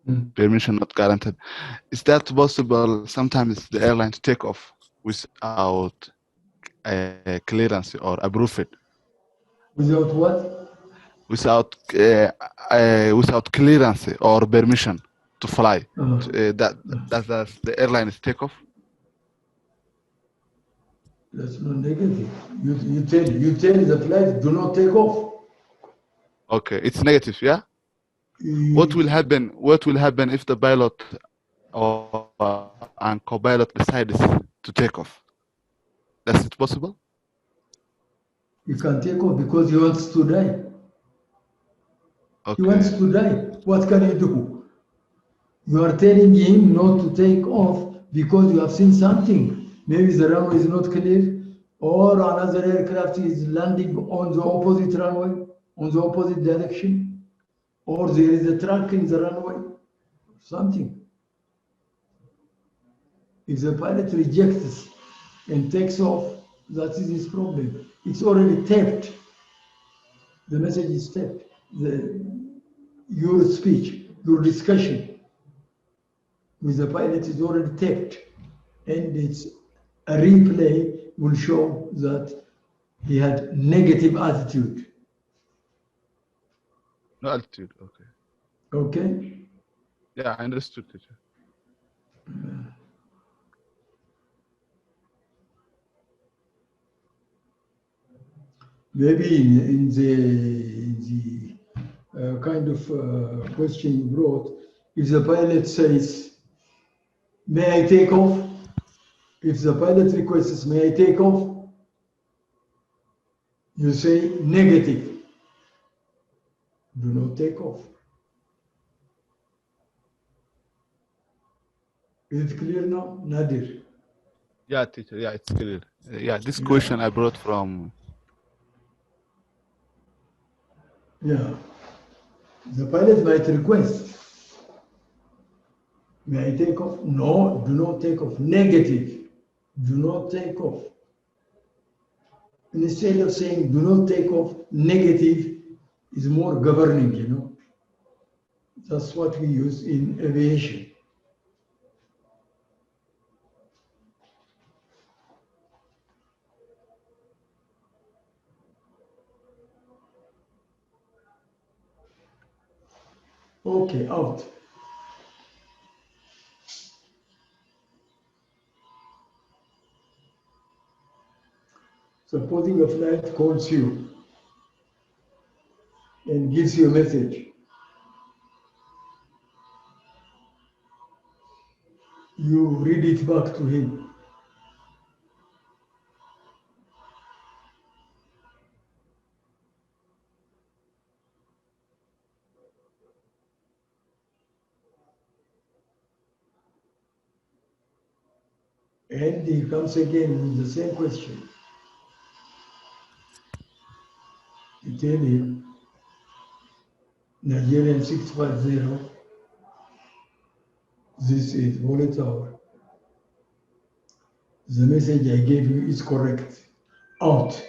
Mm. Permission not guaranteed. Is that possible sometimes the airline to take off without clearance or approve it? Without what? Without clearance or permission to fly. Uh, Does the airline take off? that's not negative. You tell the flight do not take off. Okay, it's negative, yeah? What will happen? What will happen if the pilot or and co-pilot decides to take off? Is it possible? You can take off because he wants to die. He wants Okay. to die. What can you do? You are telling him not to take off because you have seen something. Maybe the runway is not clear, or another aircraft is landing on the opposite runway, on the opposite direction, or there is a truck in the runway, something. If the pilot rejects and takes off, that is his problem. It's already taped. The message is taped. Your speech, your discussion with the pilot is already taped. And it's a replay will show that he had negative attitude. No altitude. Okay. Okay? Yeah, I understood, teacher. Maybe in the kind of question you brought, if the pilot says, may I take off? If the pilot requests, may I take off? You say negative. Do not take off. Is it clear now, Nadir? Yeah, teacher. Yeah, it's clear. Yeah, this question I brought from. Yeah. The pilot might request, may I take off? No, do not take off. Negative. Do not take off. Instead of saying do not take off, negative is more governing, you know. That's what we use in aviation. Okay, out. Supposing a flight calls you and gives you a message. You read it back to him. And he comes again with the same question. You tell him, Nigerian 650, this is Vole Tower. The message I gave you is correct. Out.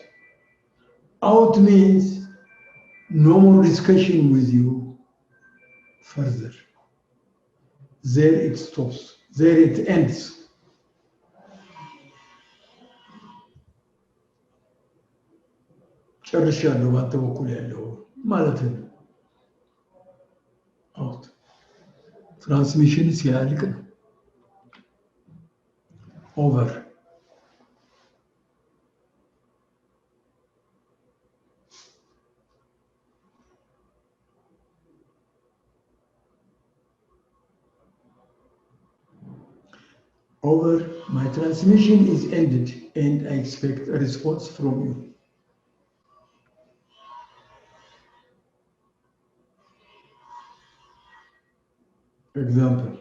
Out means no more discussion with you further. There it stops. There it ends. ጨርሻለሁ ባንተ በኩል ያለው ማለት ነው። አውት ትራንስሚሽን ሲያልቅ ነው። ኦቨር over, my transmission is ended and I expect a response from you. Example,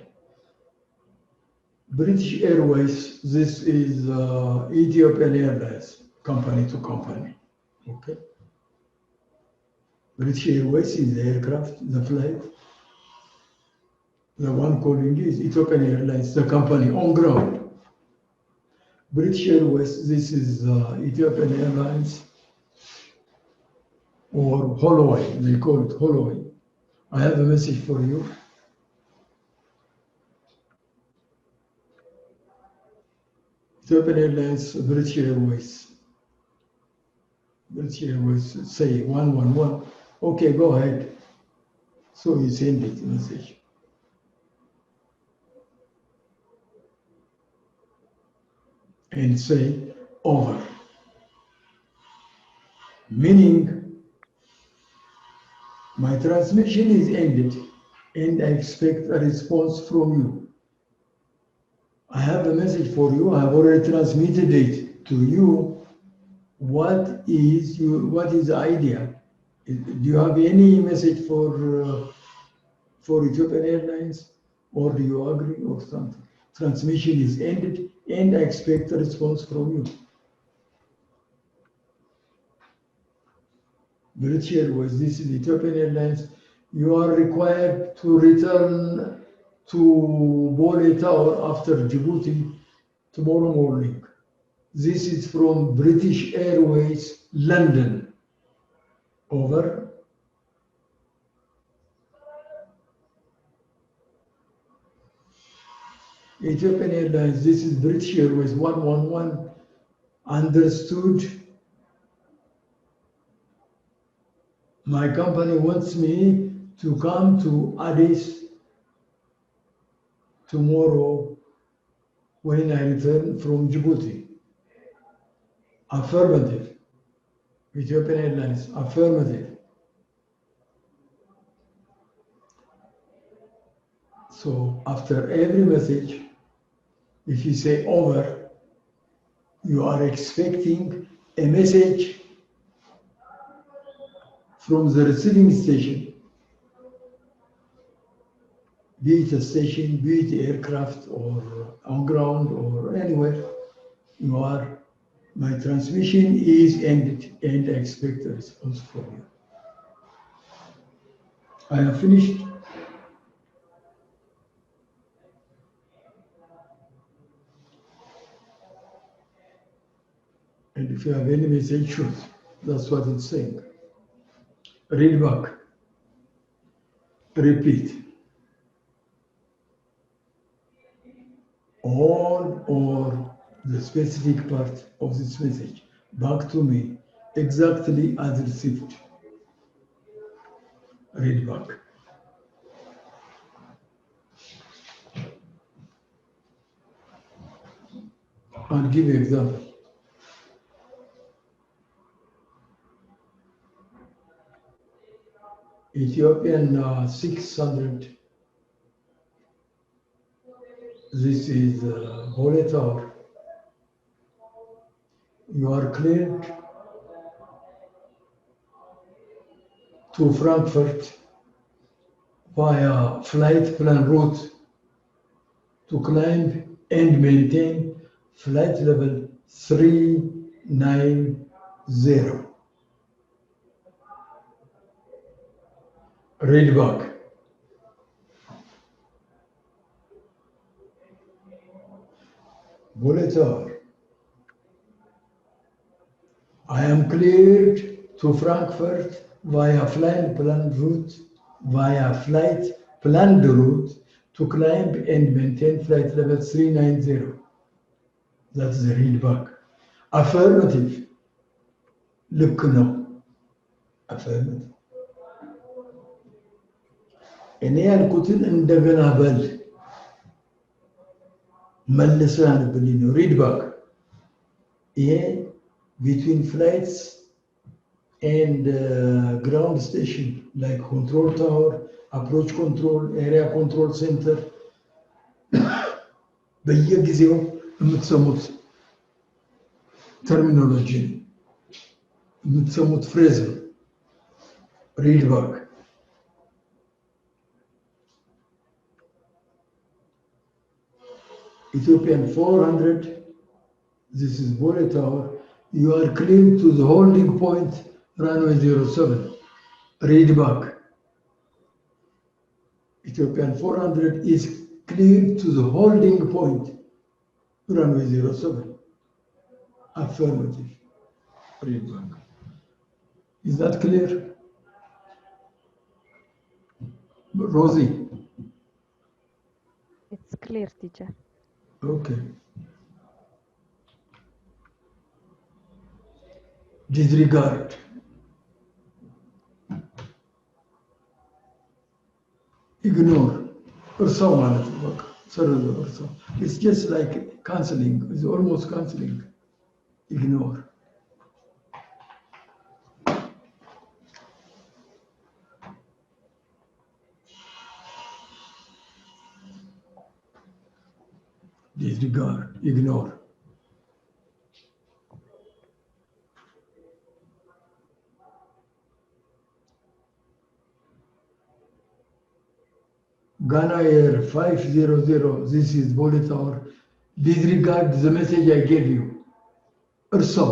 British Airways, this is Ethiopian Airlines, company to company, okay? British Airways is the aircraft, the flight. The one calling is Ethiopian Airlines, the company on ground. British Airways, this is Ethiopian Airlines or Holloway, they call it Holloway. I have a message for you. Ethiopian Airlines, British Airways. British Airways say 111. Okay, go ahead. So you send it message. And say over. Meaning my transmission is ended and I expect a response from you. I have a message for you. I have already transmitted it to you. What is the idea? Do you have any message for Ethiopian Airlines, or do you agree or something? Transmission is ended and I expect a response from you. British Airways, this is Ethiopian Airlines. You are required to return to Vole Tower after Djibouti tomorrow morning. This is from British Airways, London. Over. Ethiopian Airlines, this is British Airways 111. Understood. My company wants me to come to Addis tomorrow when I return from Djibouti. Affirmative. Ethiopian Airlines, affirmative. So after every message, if you say over, you are expecting a message from the receiving station, be it a station, be it aircraft or on ground or anywhere, my transmission is ended and I expect a response from you. I have finished. And if you have any message, shoot. That's what it's saying. Read back. Repeat. All or the specific part of this message back to me exactly as received. Read back. I'll give you an example. Ethiopian 600. This is Bole Tower. You are cleared to Frankfurt via flight plan route to climb and maintain flight level 390. Read back. Bole Tower. I am cleared to Frankfurt via flight planned route to climb and maintain flight level 390. That's the read back. Affirmative. Look now. Affirmative. እኔ ያልኩትን እንደገና በል መልሰህ አንብልኝ ነው። read back. ይሄ between flights and ground station like control tower, approach control, area control center በየጊዜው የምትሰሙት ተርሚኖሎጂ የምትሰሙት ፍሬዝ ነው። read back. Ethiopian 400, this is Bole Tower. You are clear to the holding point, runway 07. Read back. Ethiopian 400 is clear to the holding point, runway 07. Affirmative. Read back. Is that clear? Rosie? It's clear, teacher. Okay. Disregard. Ignore. እርሳው ማለት ነው። በቃ ሰርዘው እርሳው። It's just like cancelling. It's almost cancelling. Ignore. Disregard, ignore. Ghana Air 500, this is Bole Tower. Disregard the message I gave you. እርሳው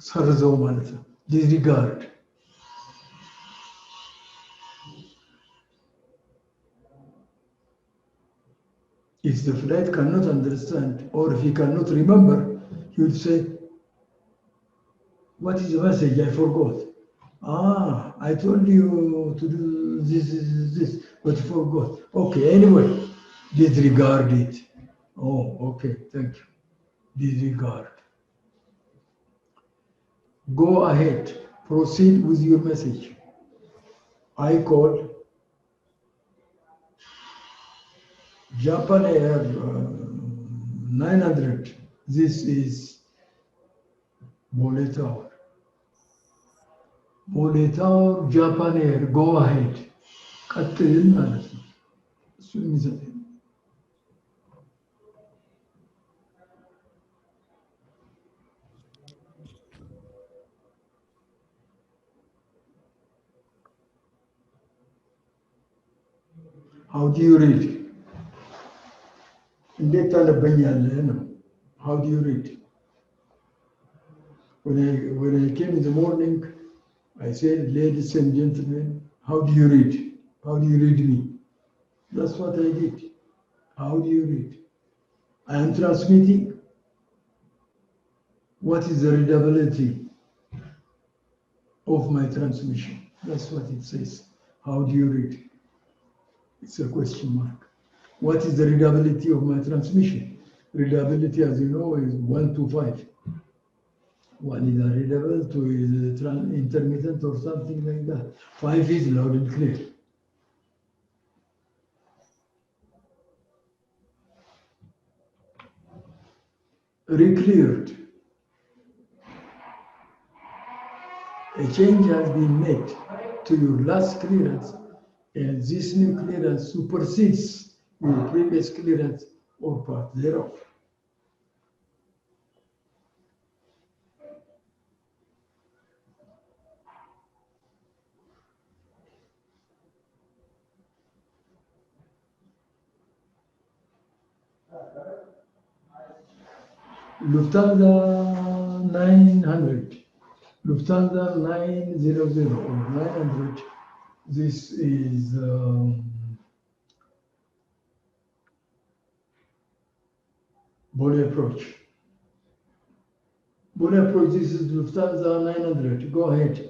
ሰርዘው ማለት ነው። Disregard. If the flight cannot understand or if he cannot remember, he would say, what is the message? I forgot. I told you to do this, but forgot. Okay, anyway, disregard it. Oh, okay, thank you. Disregard. Go ahead, proceed with your message. I called Japan Air 900. This is Bole Tower. Bole Tower, Japan Air, go ahead. ቀጥል ማለት ነው። እሱ የሚሰጠኝ How do you read? እንዴት ታነበኛለህ ነው። How do you read? When I came in the morning, I said, ladies and gentlemen, how do you read? How do you read me? That's what I did. How do you read? I am transmitting. What is the readability of my transmission? That's what it says. How do you read? It's a question mark. What is the readability of my transmission? Readability, as you know, is 1 to 5. One is readable, 2 is intermittent or something like that. 5 is loud and clear. re-cleared. A change has been made to your last clearance, and this new clearance supersedes your previous clearance or part thereof. Lufthansa 900, Lufthansa 900 or 900. This is Bonne approach. Bonne approach, this is Lufthansa 900. Go ahead.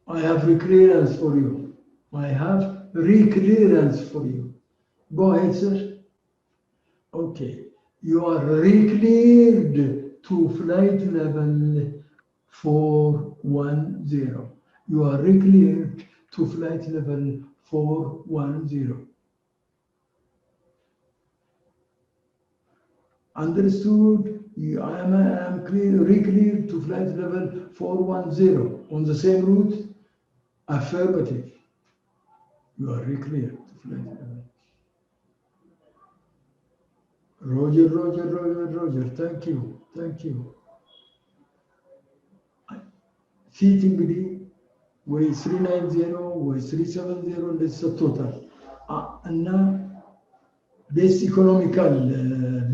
I have reclearance for you. I have reclearance for you. Go ahead, sir. Okay. You are recleared to flight level 410. You are recleared to flight level 410. Understood? I am recleared to flight level 410 on the same route. Affirmative. You are recleared to flight level. Roger, Roger, Roger, Roger. Thank you. Thank you. Seat እንግዲህ ወይ 390 ወይ 370 እንደዚህ ሰጥቶታል እና ቤስ ኢኮኖሚካል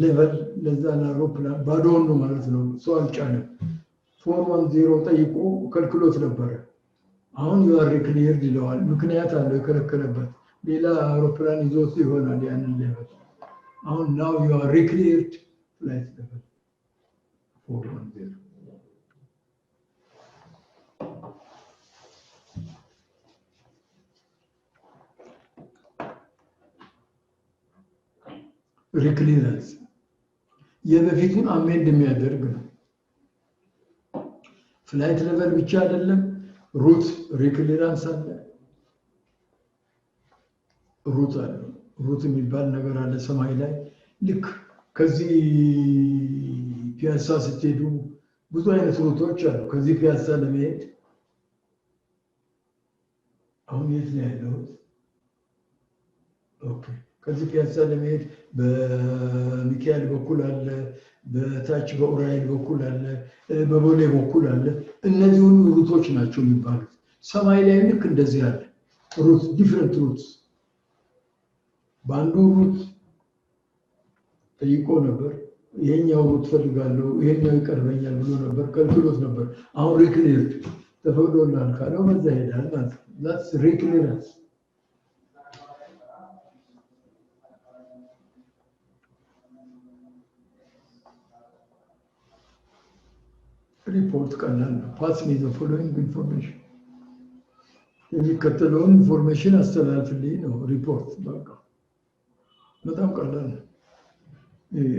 ሌቨል ለዛ ለአውሮፕላን ባዶውን ነው ማለት ነው። ሰው አልጫለም። 410 ጠይቆ ከልክሎት ነበረ። አሁን you are recleared ይለዋል። ምክንያት አለው የከለከለበት። ሌላ አውሮፕላን ይዞት ይሆናል ያንን ሌቨል። አሁን now you are recleared flight level 410. ሪክሊረንስ የበፊቱን አሜንድ የሚያደርግ ነው። ፍላይት ሌቨል ብቻ አይደለም፣ ሩት ሪክሊረንስ አለ። ሩት አለ። ሩት የሚባል ነገር አለ ሰማይ ላይ። ልክ ከዚህ ፒያሳ ስትሄዱ ብዙ አይነት ሩቶች አሉ። ከዚህ ፒያሳ ለመሄድ አሁን የት ነው ያለሁት? ኦኬ ከዚህ ፒያሳ ለመሄድ በሚካኤል በኩል አለ፣ በታች በኡራኤል በኩል አለ፣ በቦሌ በኩል አለ። እነዚህ ሁሉ ሩቶች ናቸው የሚባሉት። ሰማይ ላይ ልክ እንደዚህ አለ ሩት፣ ዲፍረንት ሩትስ። በአንዱ ሩት ጠይቆ ነበር፣ ይሄኛው ሩት ፈልጋለሁ፣ ይሄኛው ይቀርበኛል ብሎ ነበር፣ ከልክሎት ነበር። አሁን ሪክሊርድ ተፈቅዶልሃል ካለው በዛ ሄዳል ማለት ነው። ዛትስ ሪክሊረንስ። ሪፖርት ቀላል ነው። ፓስ ሚ ዘ ፎሎዊንግ ኢንፎርሜሽን፣ የሚከተለውን ኢንፎርሜሽን አስተላልፍልኝ ነው ሪፖርት። በቃ በጣም ቀላል ነው።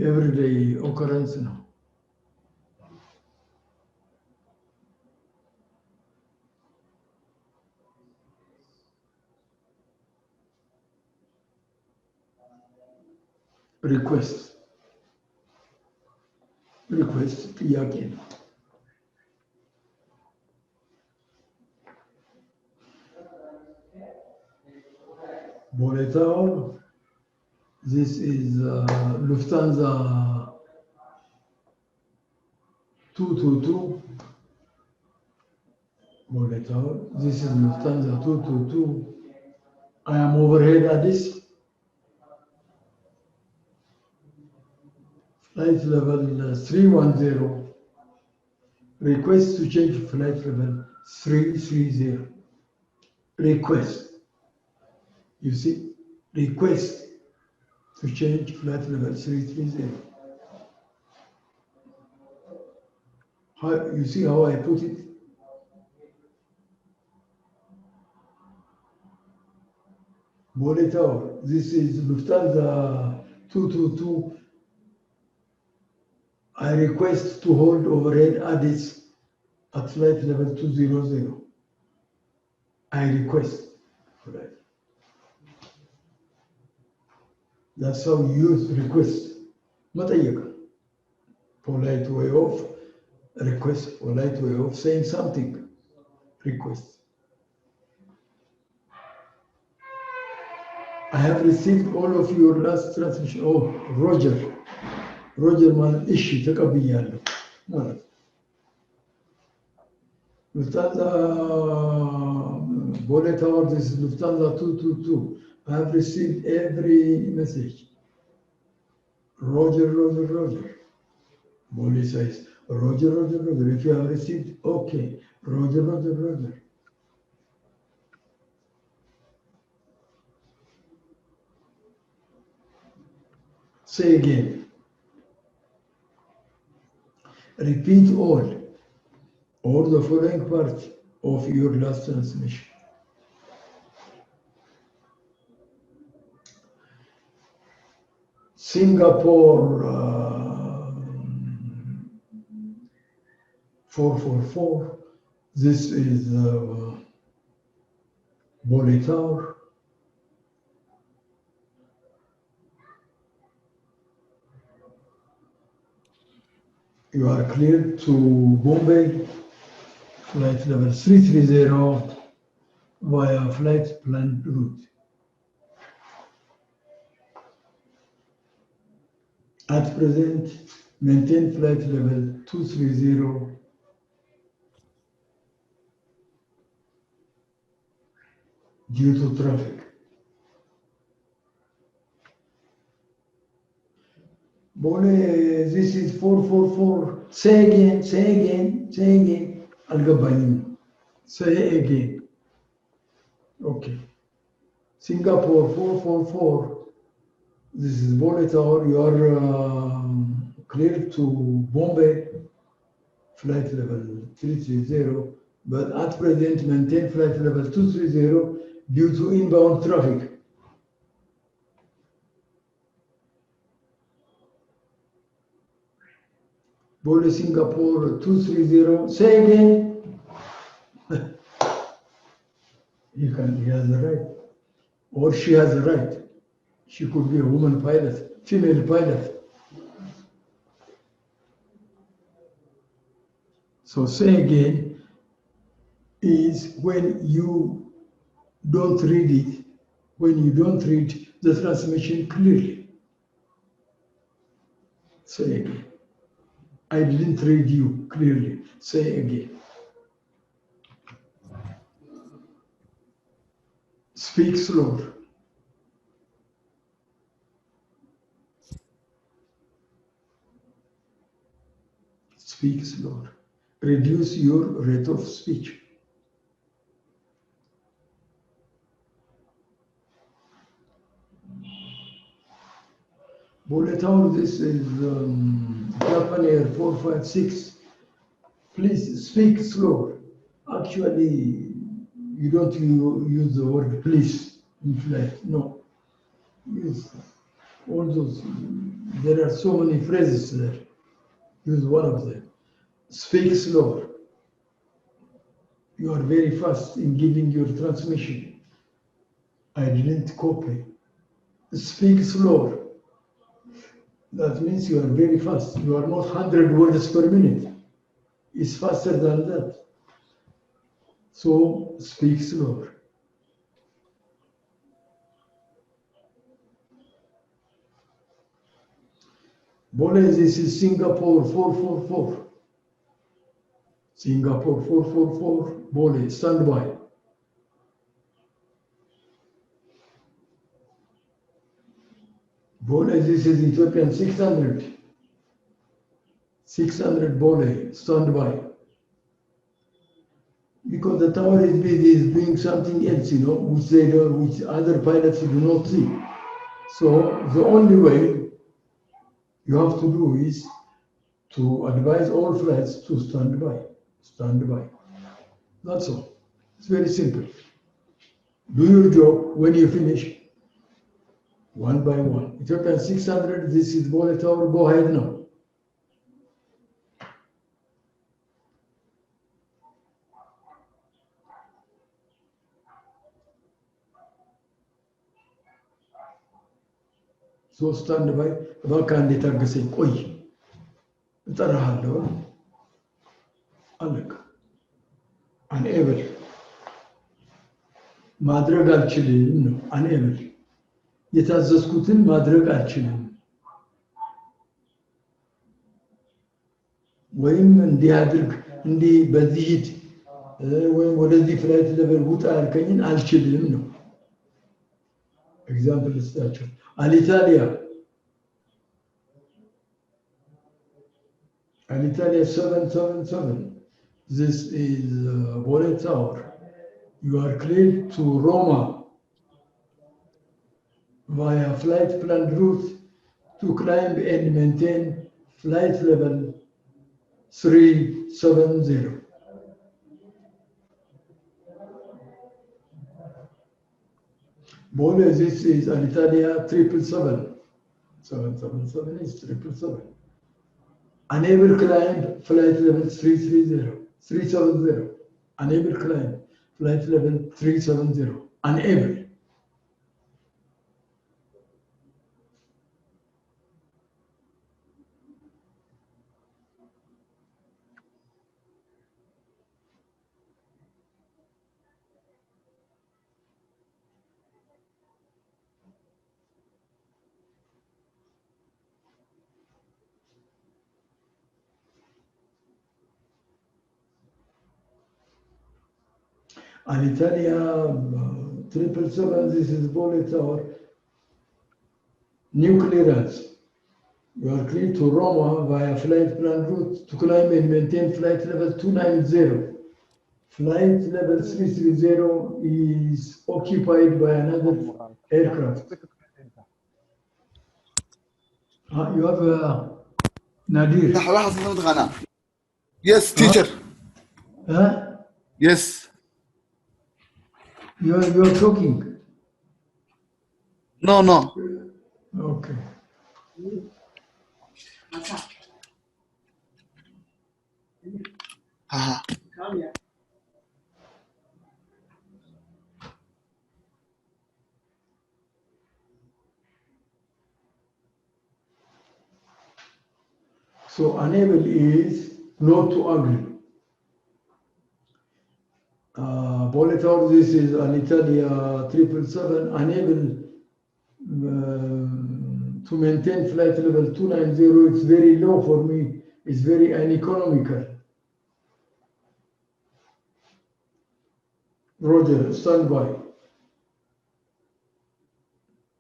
ኤቭሪዴይ ኦከረንስ ነው። ሪኩዌስት ጥያቄ ነው። ቦሌታው this is Lufthansa 222 ቦሌታው this is Lufthansa 222. I am overhead Addis. Flight level 310. Request to change flight level 330. Request. You see, request to change flight level 330. You see how I put it? Bole Tower, this is Lufthansa 222. I request to hold overhead Addis at flight level 200. I request for that. That's how you use request. መጠየቅ polite way of request, polite way of saying something. Request. I have received all of your last transmission. Oh, Roger. Roger man issue ተቀብያለሁ ማለት Lufthansa Bolet Tower, this is Lufthansa 222. I have received every message. Roger, Roger, Roger. Bolet says, Roger, Roger, Roger. If you have received, okay. Roger, Roger, Roger. Say again. Repeat all or the following part of your last transmission. Singapore 444. This is Bolet Tower. You are cleared to Bombay, flight level 330 via flight plan route. At present, maintain flight level 230 due to traffic. Bole, this is 444. Say again, say again, say again. Al-Gabayin. Say again. Okay. Singapore 444. This is Bolet Tower. You are cleared to Bombay, flight level 330, but at present maintain flight level 230 due to inbound traffic. Bolet Singapore 230. Say again. He has the right, or she has the right. She could be a woman pilot, female pilot. So say again is when you don't read it, when you don't read the transmission clearly. Say again. I didn't read you clearly. Say again. Speak slower. Speak slower. Reduce your rate of speech. Bolet Tower, this is Japan Air 456. Please speak slower. Actually, you don't use the word please in flight. No. Use all those. There are so many phrases there. Use one of them. Speak slower. You are very fast in giving your transmission. I didn't copy. Speak slower. That means you are very fast. You are not 100 words per minute. It's faster than that. So speak slower. Bole, this is Singapore 444. Singapore 444, Bole, stand by. Bole, this is Ethiopian 600. 600 Bole, stand by. Because the tower is busy, is doing something else, which other pilots do not see. So the only way you have to do is to advise all flights to stand by. Stand by. That's all. It's very simple. Do your job. When you finish, one by one. Ethiopian 600, this is Bolet Tower. Go ahead now. So stand by. እባክህ አንዴ ታገሰኝ ቆይ እጠራሃለሁ አለቀ። unable ማድረግ አልችልም ነው። unable የታዘዝኩትን ማድረግ አልችልም ወይም እንዲህ አድርግ እንዲህ በዚህ ሂድ ወይም ወደዚህ ፍላይት ለበል ውጣ ያልከኝን አልችልም ነው። ኤግዛምፕል ልስጣቸው። Alitalia 777. This is Bolet Tower. You are cleared to Roma via flight plan route to climb and maintain flight level 370. Bole, this is Alitalia 777. 777 is 777. Unable climb flight level 370. Unable climb flight level 370. Unable. Alitalia 777, this is Bole Tower. New clearance. You are cleared to Roma via flight plan route to climb and maintain flight level 290. Flight level 330 is occupied by another aircraft. You have Nadir. Yes, teacher. Huh? Yes. You are talking. No. Okay. So unable is not to agree. Bole Tower, this is Alitalia 777, unable to maintain flight level 290. It's very low for me. It's very uneconomical. Roger, stand by.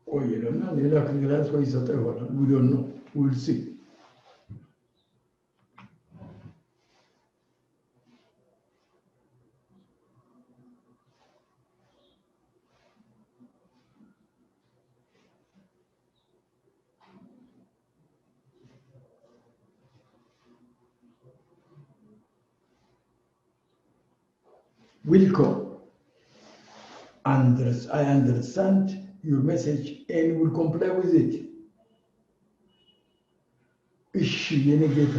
Oh, you don't know. We don't know. We'll see. Welcome. I understand your message and will comply with it. እሺ የኔ ጌታ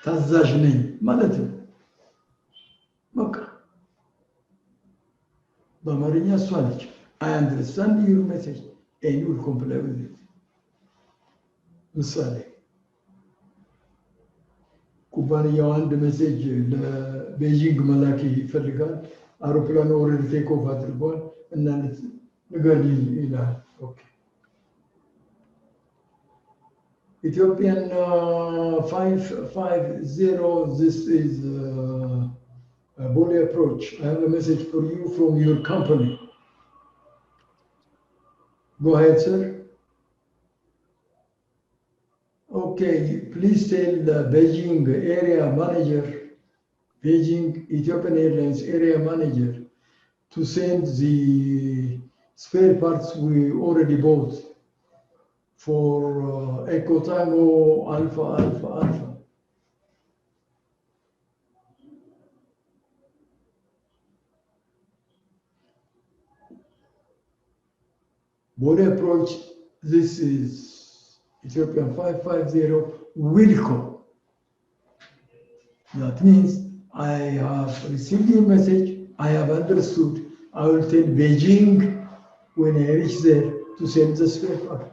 ታዛዥ ነኝ ማለት ነው። በቃ በአማርኛ እሷ ነች። I understand your message and will comply with it. ምሳሌ ኩባንያው አንድ ሜሴጅ ለቤጂንግ መላክ ይፈልጋል። አውሮፕላኑ ኦልሬዲ ቴክ ኦፍ አድርጓል እና ንገሪኝ ይላል። ኦኬ Ethiopian 550, this is Bole approach. I have a message for you from your company. Go ahead, sir. Okay, please tell the Beijing area manager, Beijing Ethiopian Airlines area manager, to send the spare parts we already bought for Echo Tango Alpha Alpha Alpha. Bole approach, this is Ethiopian 550 Wilco. That means I have received your message, I have understood. I will tell Beijing when I reach there to send the spare part.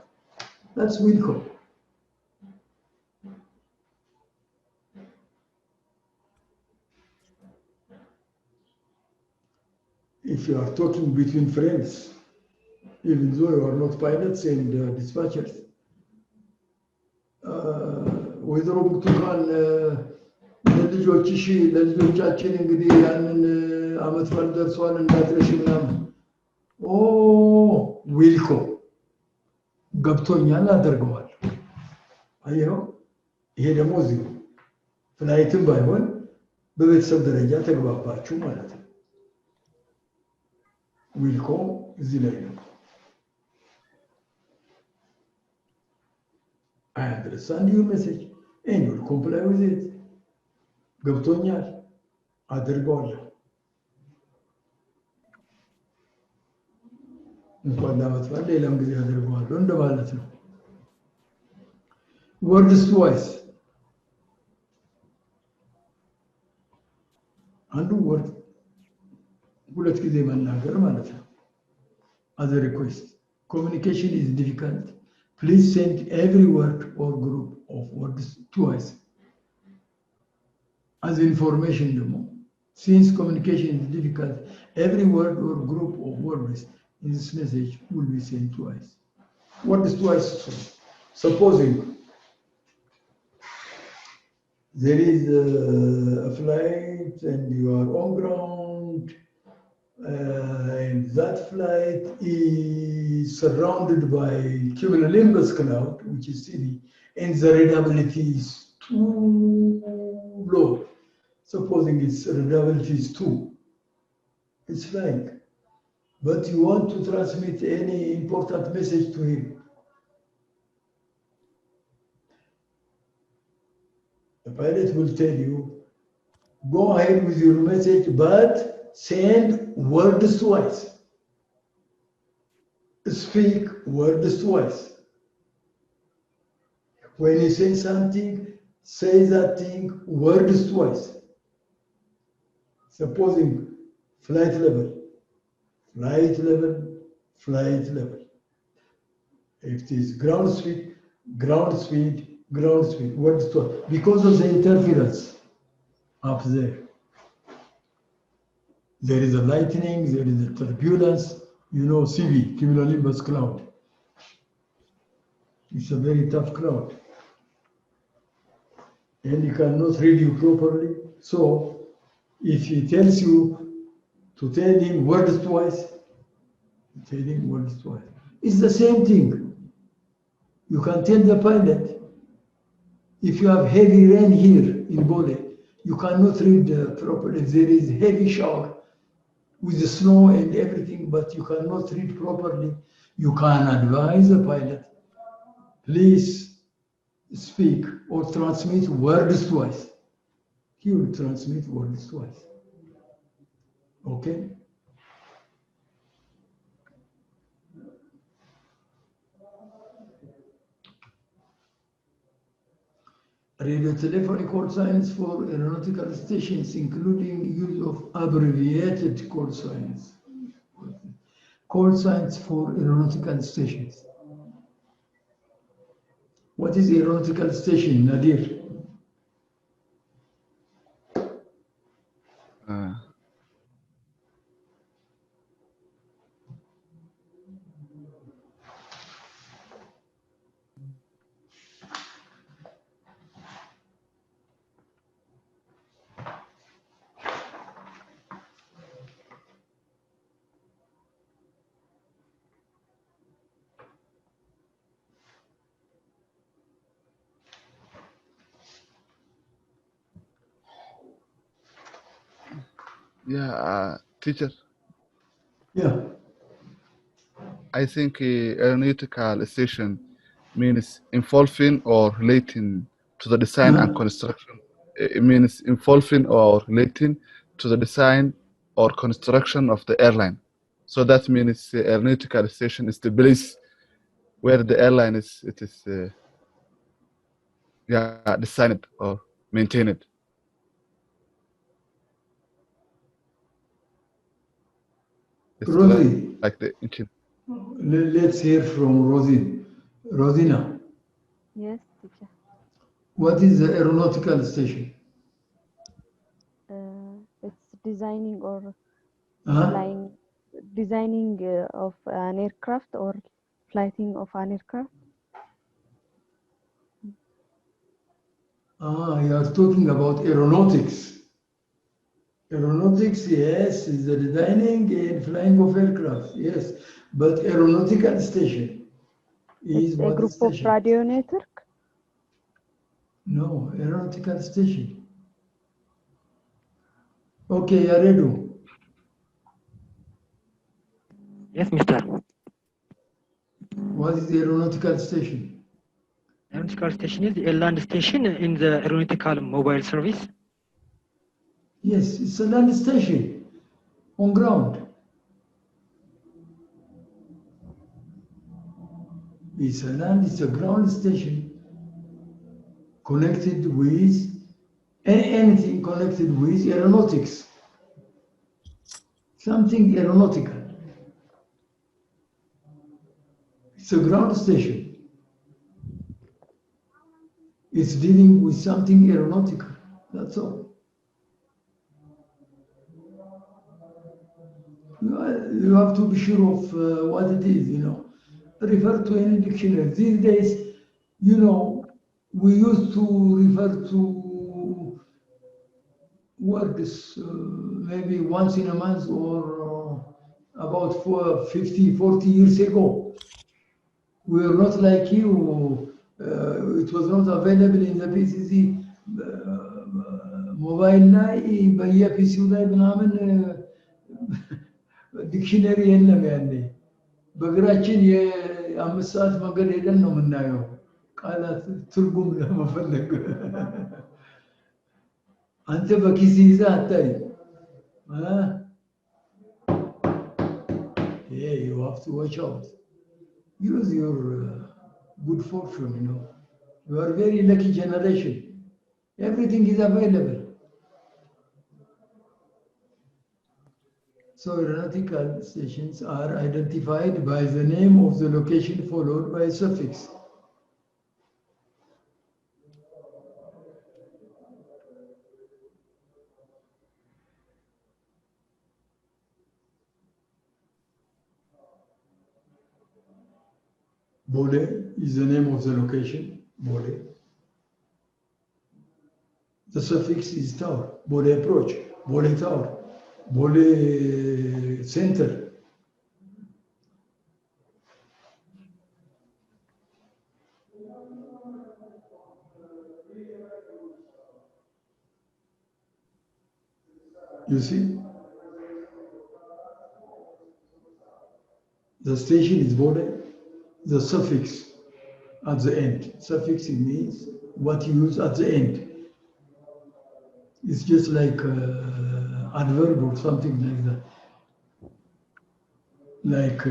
That's Wilco. if you are talking between friends, even though you are not pilots and dispatchers. ወይዘሮ ብርቱካን ለልጆችሽ ለልጆቻችን እንግዲህ ያንን አመት በዓል ደርሷል እንዳትረሽ ምናምን ዊልኮ ገብቶኛል አደርገዋል። አየኸው፣ ይሄ ደግሞ እዚህ ነው። ፍላይትም ባይሆን በቤተሰብ ደረጃ ተግባባችሁ ማለት ነው። ዊልኮ እዚህ ላይ ነው። I understand your message and will comply with it. ገብቶኛል አደርገዋለሁ። እንኳን ለዓመት በዓል ሌላም ጊዜ አደርገዋለሁ እንደማለት ነው። ወርድስ ትዋይስ አንዱ ወርድ ሁለት ጊዜ መናገር ማለት ነው። as a request communication is difficult. Please send every word or group of words twice. As information, since communication is difficult, every word or group of words in this message will be sent twice. What is twice? Supposing there is a flight and you are on ground, and that flight is surrounded by cumulonimbus cloud, which is city, and the readability is too low. Supposing its readability is 2, it's flying. But you want to transmit any important message to him. The pilot will tell you, go ahead with your message, but send words twice. Speak words twice. When you say something, say that thing words twice. Supposing flight level, flight level, flight level. If it is ground speed, ground speed, ground speed, words twice. Because of the interference up there. There is a lightning, there is a turbulence, CV, cumulonimbus cloud. It's a very tough cloud. And he cannot read you properly. So, if he tells you to tell him words twice, tell him words twice. It's the same thing. You can tell the pilot, if you have heavy rain here in Bole, you cannot read properly. If there is heavy shower, with the snow and everything, but you cannot read properly, you can advise the pilot, please speak or transmit words twice. He will transmit words twice. Okay? Radio telephony call signs for aeronautical stations, including use of abbreviated call signs. Call signs for aeronautical stations. What is aeronautical station, Nadir? Yeah, teacher. Yeah. I think aeronautical station means involving or relating to the design and construction. It means involving or relating to the design or construction of the airline. So that means aeronautical station is the place where the airline is designed or maintained. Rosie, like the engine. Let's hear from Rosina. Yes, teacher. What is the aeronautical station? It's designing or Huh? flying designing of an aircraft or flighting of an aircraft. You are talking about aeronautics. Aeronautics, yes, is the designing and flying of aircraft, yes. But aeronautical station is It's a what group of station? radio network. No, aeronautical station. Okay, Yaredu. Yes, Mister. What is the aeronautical station? Aeronautical station is a land station in the aeronautical mobile service. Yes, it's a land station on ground. It's a ground station connected with anything connected with aeronautics. Something aeronautical. It's a ground station. It's dealing with something aeronautical. That's all. You have to be sure of what it is, Refer to any dictionary. These days, we used to refer to words maybe once in a month or about 40 years ago. We were not like you. It was not available in the PCC mobile ላይ በየፒሲው ላይ ምናምን ዲክሽነሪ የለም ያኔ በእግራችን የ5 ሰዓት መንገድ ሄደን ነው የምናየው ቃላት ትርጉም ለመፈለግ አንተ በኪስ ይዘህ አታይ Yeah, you have to watch out. Use your good fortune, You are a very lucky generation. Everything is available. So aeronautical stations are identified by the name of the location followed by a suffix. Bole is the name of the location, Bole. The suffix is tower, Bole approach, Bole tower, Bole center. You see? The station is Bole, the suffix at the end. Suffix means what you use at the end. It's just like adverb or something like that. Like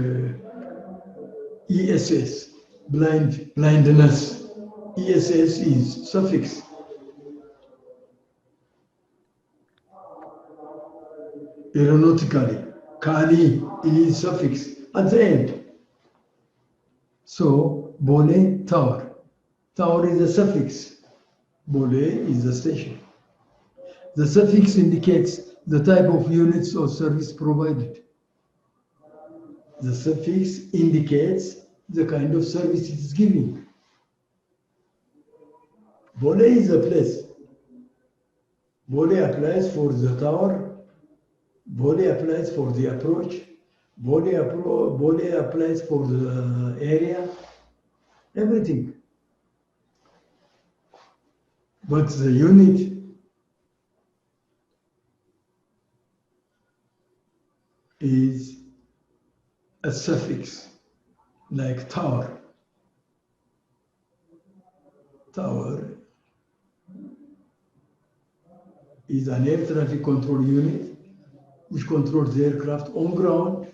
ESS, blindness. ESS is suffix. Aeronautically, Kali is suffix at the end. So, Bole, tower. Tower is a suffix. Bole is the station. The suffix indicates the type of units or service provided. The suffix indicates the kind of service it is giving. Bole is a place. Bole applies for the tower. Bole applies for the approach. Bole applies for the area. Everything. But the unit is a suffix, like tower. Tower is an air traffic control unit which controls the aircraft on ground,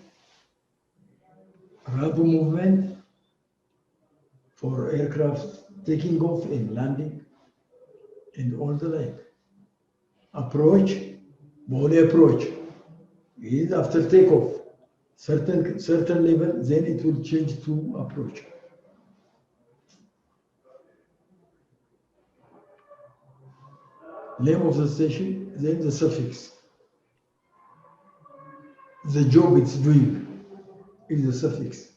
ramp movement for aircraft taking off and landing, and all the like. Approach, Bole approach is after takeoff. Certain level, then it will change to approach. Name of the station, then the suffix. the job it's doing is the suffix.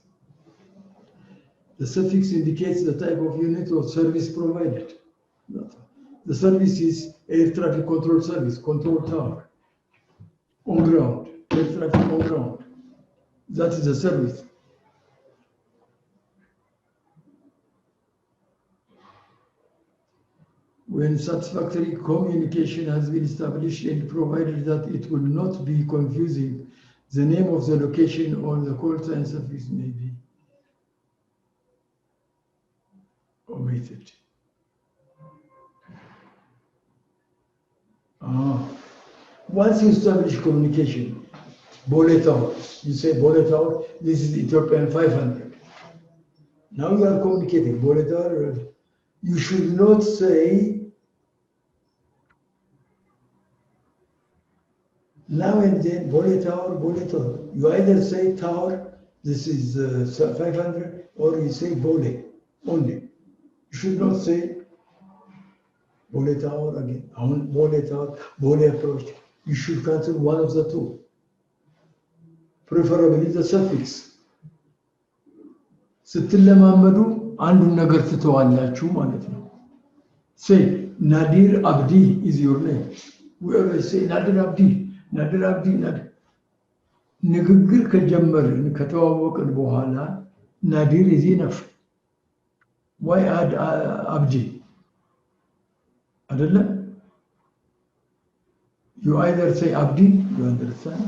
The suffix indicates the type of unit or service provided. The service is air traffic control service, control tower, on ground, air traffic on ground. That is the service. When satisfactory communication has been established and provided that it will not be confusing, the name of the location or the call sign suffix may be omitted. Once you establish communication, Bole Tower, you say Bole Tower, this is Ethiopian 500. Now you are communicating, Bole Tower, you should not say, now and then, Bole Tower, Bole Tower. You either say tower, this is 500, or you say Bole only. You should not say Bole Tower again, Bole Tower, Bole approach. You should cancel one of the two. Preferably the suffix. ስትለማመዱ አንዱን ነገር ትተዋላችሁ ማለት ነው። Say Nadir Abdi is your name. Whoever say Nadir Abdi, Nadir Abdi, Nadir. ንግግር ከጀመርን ከተዋወቅን በኋላ Nadir is enough. Why add Abdi? አይደለም? You either say Abdi, you understand,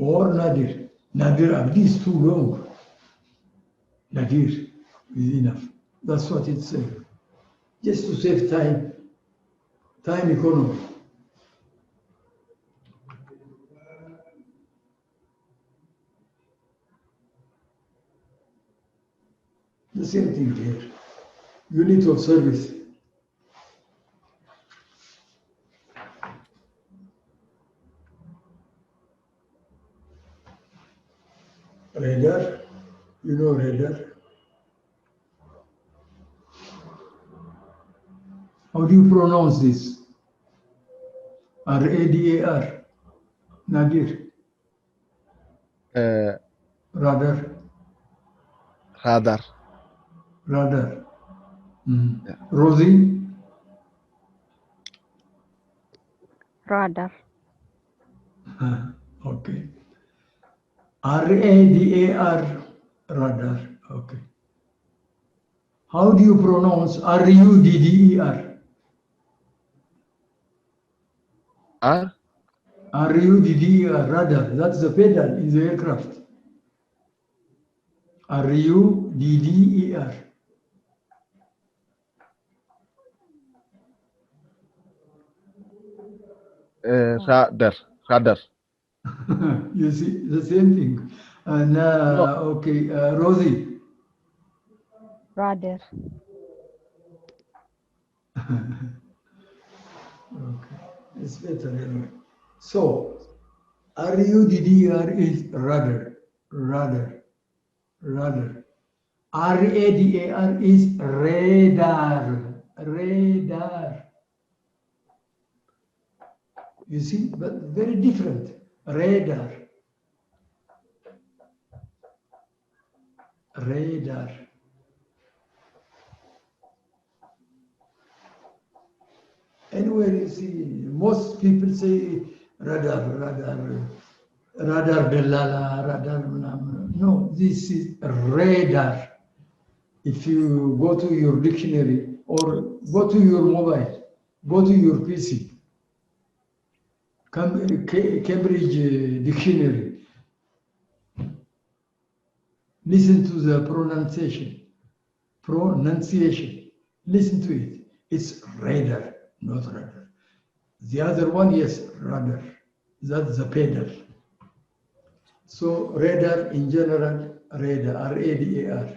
or Nadir. Nadir Abdi is too long. Nadir is enough. That's what it says. Just to save time economy. The same thing here. Unit of service. Radar, you know radar. How do you pronounce this? R-A-D-A-R. Nadir. Radar. Radar. Radar. Yeah. Rosie? Radar. Okay. R-A-D-A-R. Radar. Okay. How do you pronounce R-U-D-D-E-R? R? R-U-D-D-E-R, radar. That's the pedal in the aircraft. R-U-D-D-E-R. Radar. Radar. You see, the same thing. No. Okay, Rosie. Radar. Okay, it's better anyway. So, R-U-D-D-E-R is radar, radar, radar. R-A-D-A-R is radar, radar. You see, but very different. Radar, radar. Anywhere you see, most people say radar, radar, radar Delala, radar. No, this is radar. If you go to your dictionary or go to your mobile, go to your PC, Cambridge Dictionary, listen to the pronunciation, listen to it. It's radar, not radar. The other one, yes, radar. That's the pedal. So radar in general, radar, R-A-D-A-R.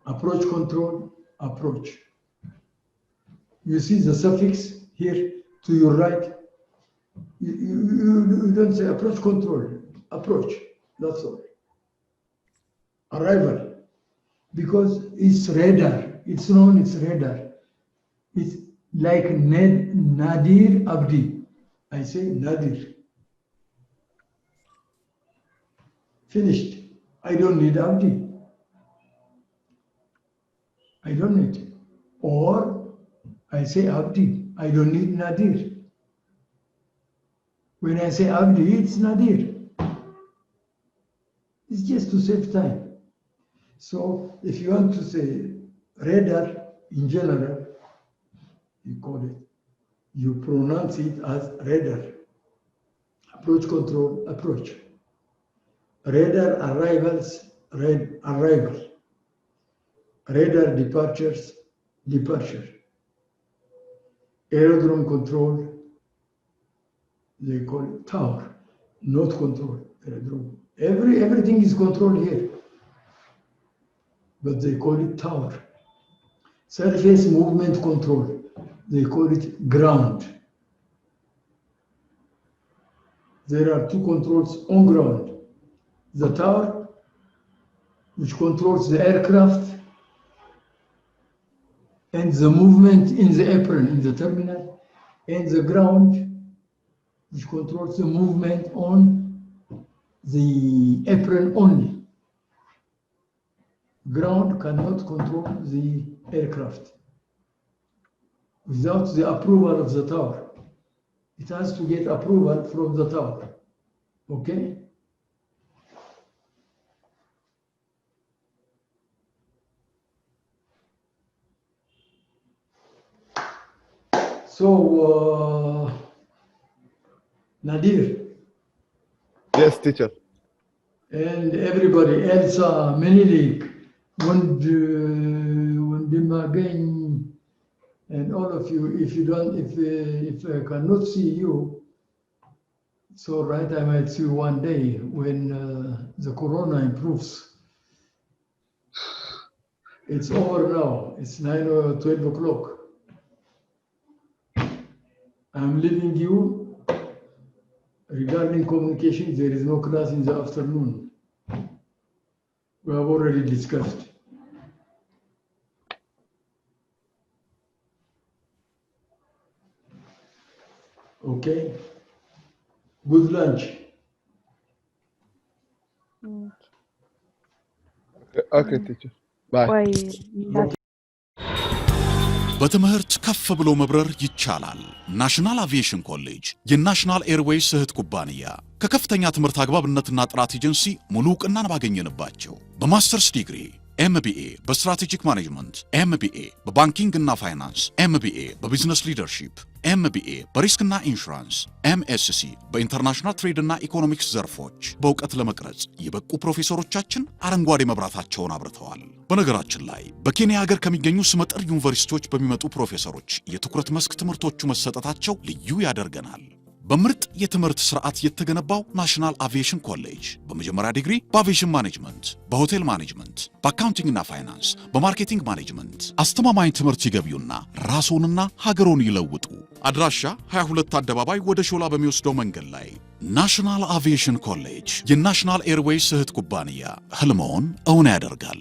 Approach control, approach. You see the suffix here to your right. You don't say approach control, approach, that's all. Arrival, because it's radar, it's known, it's radar. It's like Nadir Abdi. I say Nadir. Finished. I don't need Abdi. I don't need. Or I say Abdi. I don't need Nadir. When I say Abdi, it's Nadir. It's just to save time. So if you want to say radar in general, you call it, you pronounce it as radar. Approach control, approach. Radar arrivals, arrival. Radar departures, departure. Aerodrome control, they call it tower, not control, aerodrome. Everything is controlled here, but they call it tower. Surface movement control, they call it ground. There are two controls on ground. The tower, which controls the aircraft, and the movement in the apron, in the terminal, and the ground, which controls the movement on the apron only. Ground cannot control the aircraft without the approval of the tower. It has to get approval from the tower. Okay? So, Nadir. Yes, teacher. And everybody else, Menelik, Wundimageng, and all of you, if you don't, if I cannot see you, it's all right, I might see you one day when the corona improves. It's over now, it's 9 or 12 o'clock. I'm leaving you. Regarding communication, there is no class in the afternoon. We have already discussed. Okay. Good lunch. Okay, teacher. Bye. ቆይ በትምህርት ከፍ ብሎ መብረር ይቻላል። ናሽናል አቪዬሽን ኮሌጅ የናሽናል ኤርዌይስ እህት ኩባንያ ከከፍተኛ ትምህርት አግባብነትና ጥራት ኤጀንሲ ሙሉ ዕውቅናን ባገኘንባቸው በማስተርስ ዲግሪ ኤምቢኤ በስትራቴጂክ ማኔጅመንት፣ ኤምቢኤ በባንኪንግ እና ፋይናንስ፣ ኤምቢኤ በቢዝነስ ሊደርሺፕ፣ ኤምቢኤ በሪስክና ኢንሹራንስ፣ ኤምኤስሲ በኢንተርናሽናል ትሬድና ኢኮኖሚክስ ዘርፎች በእውቀት ለመቅረጽ የበቁ ፕሮፌሰሮቻችን አረንጓዴ መብራታቸውን አብርተዋል። በነገራችን ላይ በኬንያ ሀገር ከሚገኙ ስመጥር ዩኒቨርሲቲዎች በሚመጡ ፕሮፌሰሮች የትኩረት መስክ ትምህርቶቹ መሰጠታቸው ልዩ ያደርገናል። በምርጥ የትምህርት ስርዓት የተገነባው ናሽናል አቪዬሽን ኮሌጅ በመጀመሪያ ዲግሪ በአቪዬሽን ማኔጅመንት፣ በሆቴል ማኔጅመንት፣ በአካውንቲንግና ፋይናንስ፣ በማርኬቲንግ ማኔጅመንት አስተማማኝ ትምህርት ይገቢውና ራስዎንና ሀገሮን ይለውጡ። አድራሻ 22 አደባባይ ወደ ሾላ በሚወስደው መንገድ ላይ ናሽናል አቪዬሽን ኮሌጅ የናሽናል ኤርዌይስ እህት ኩባንያ ህልሞን እውን ያደርጋል።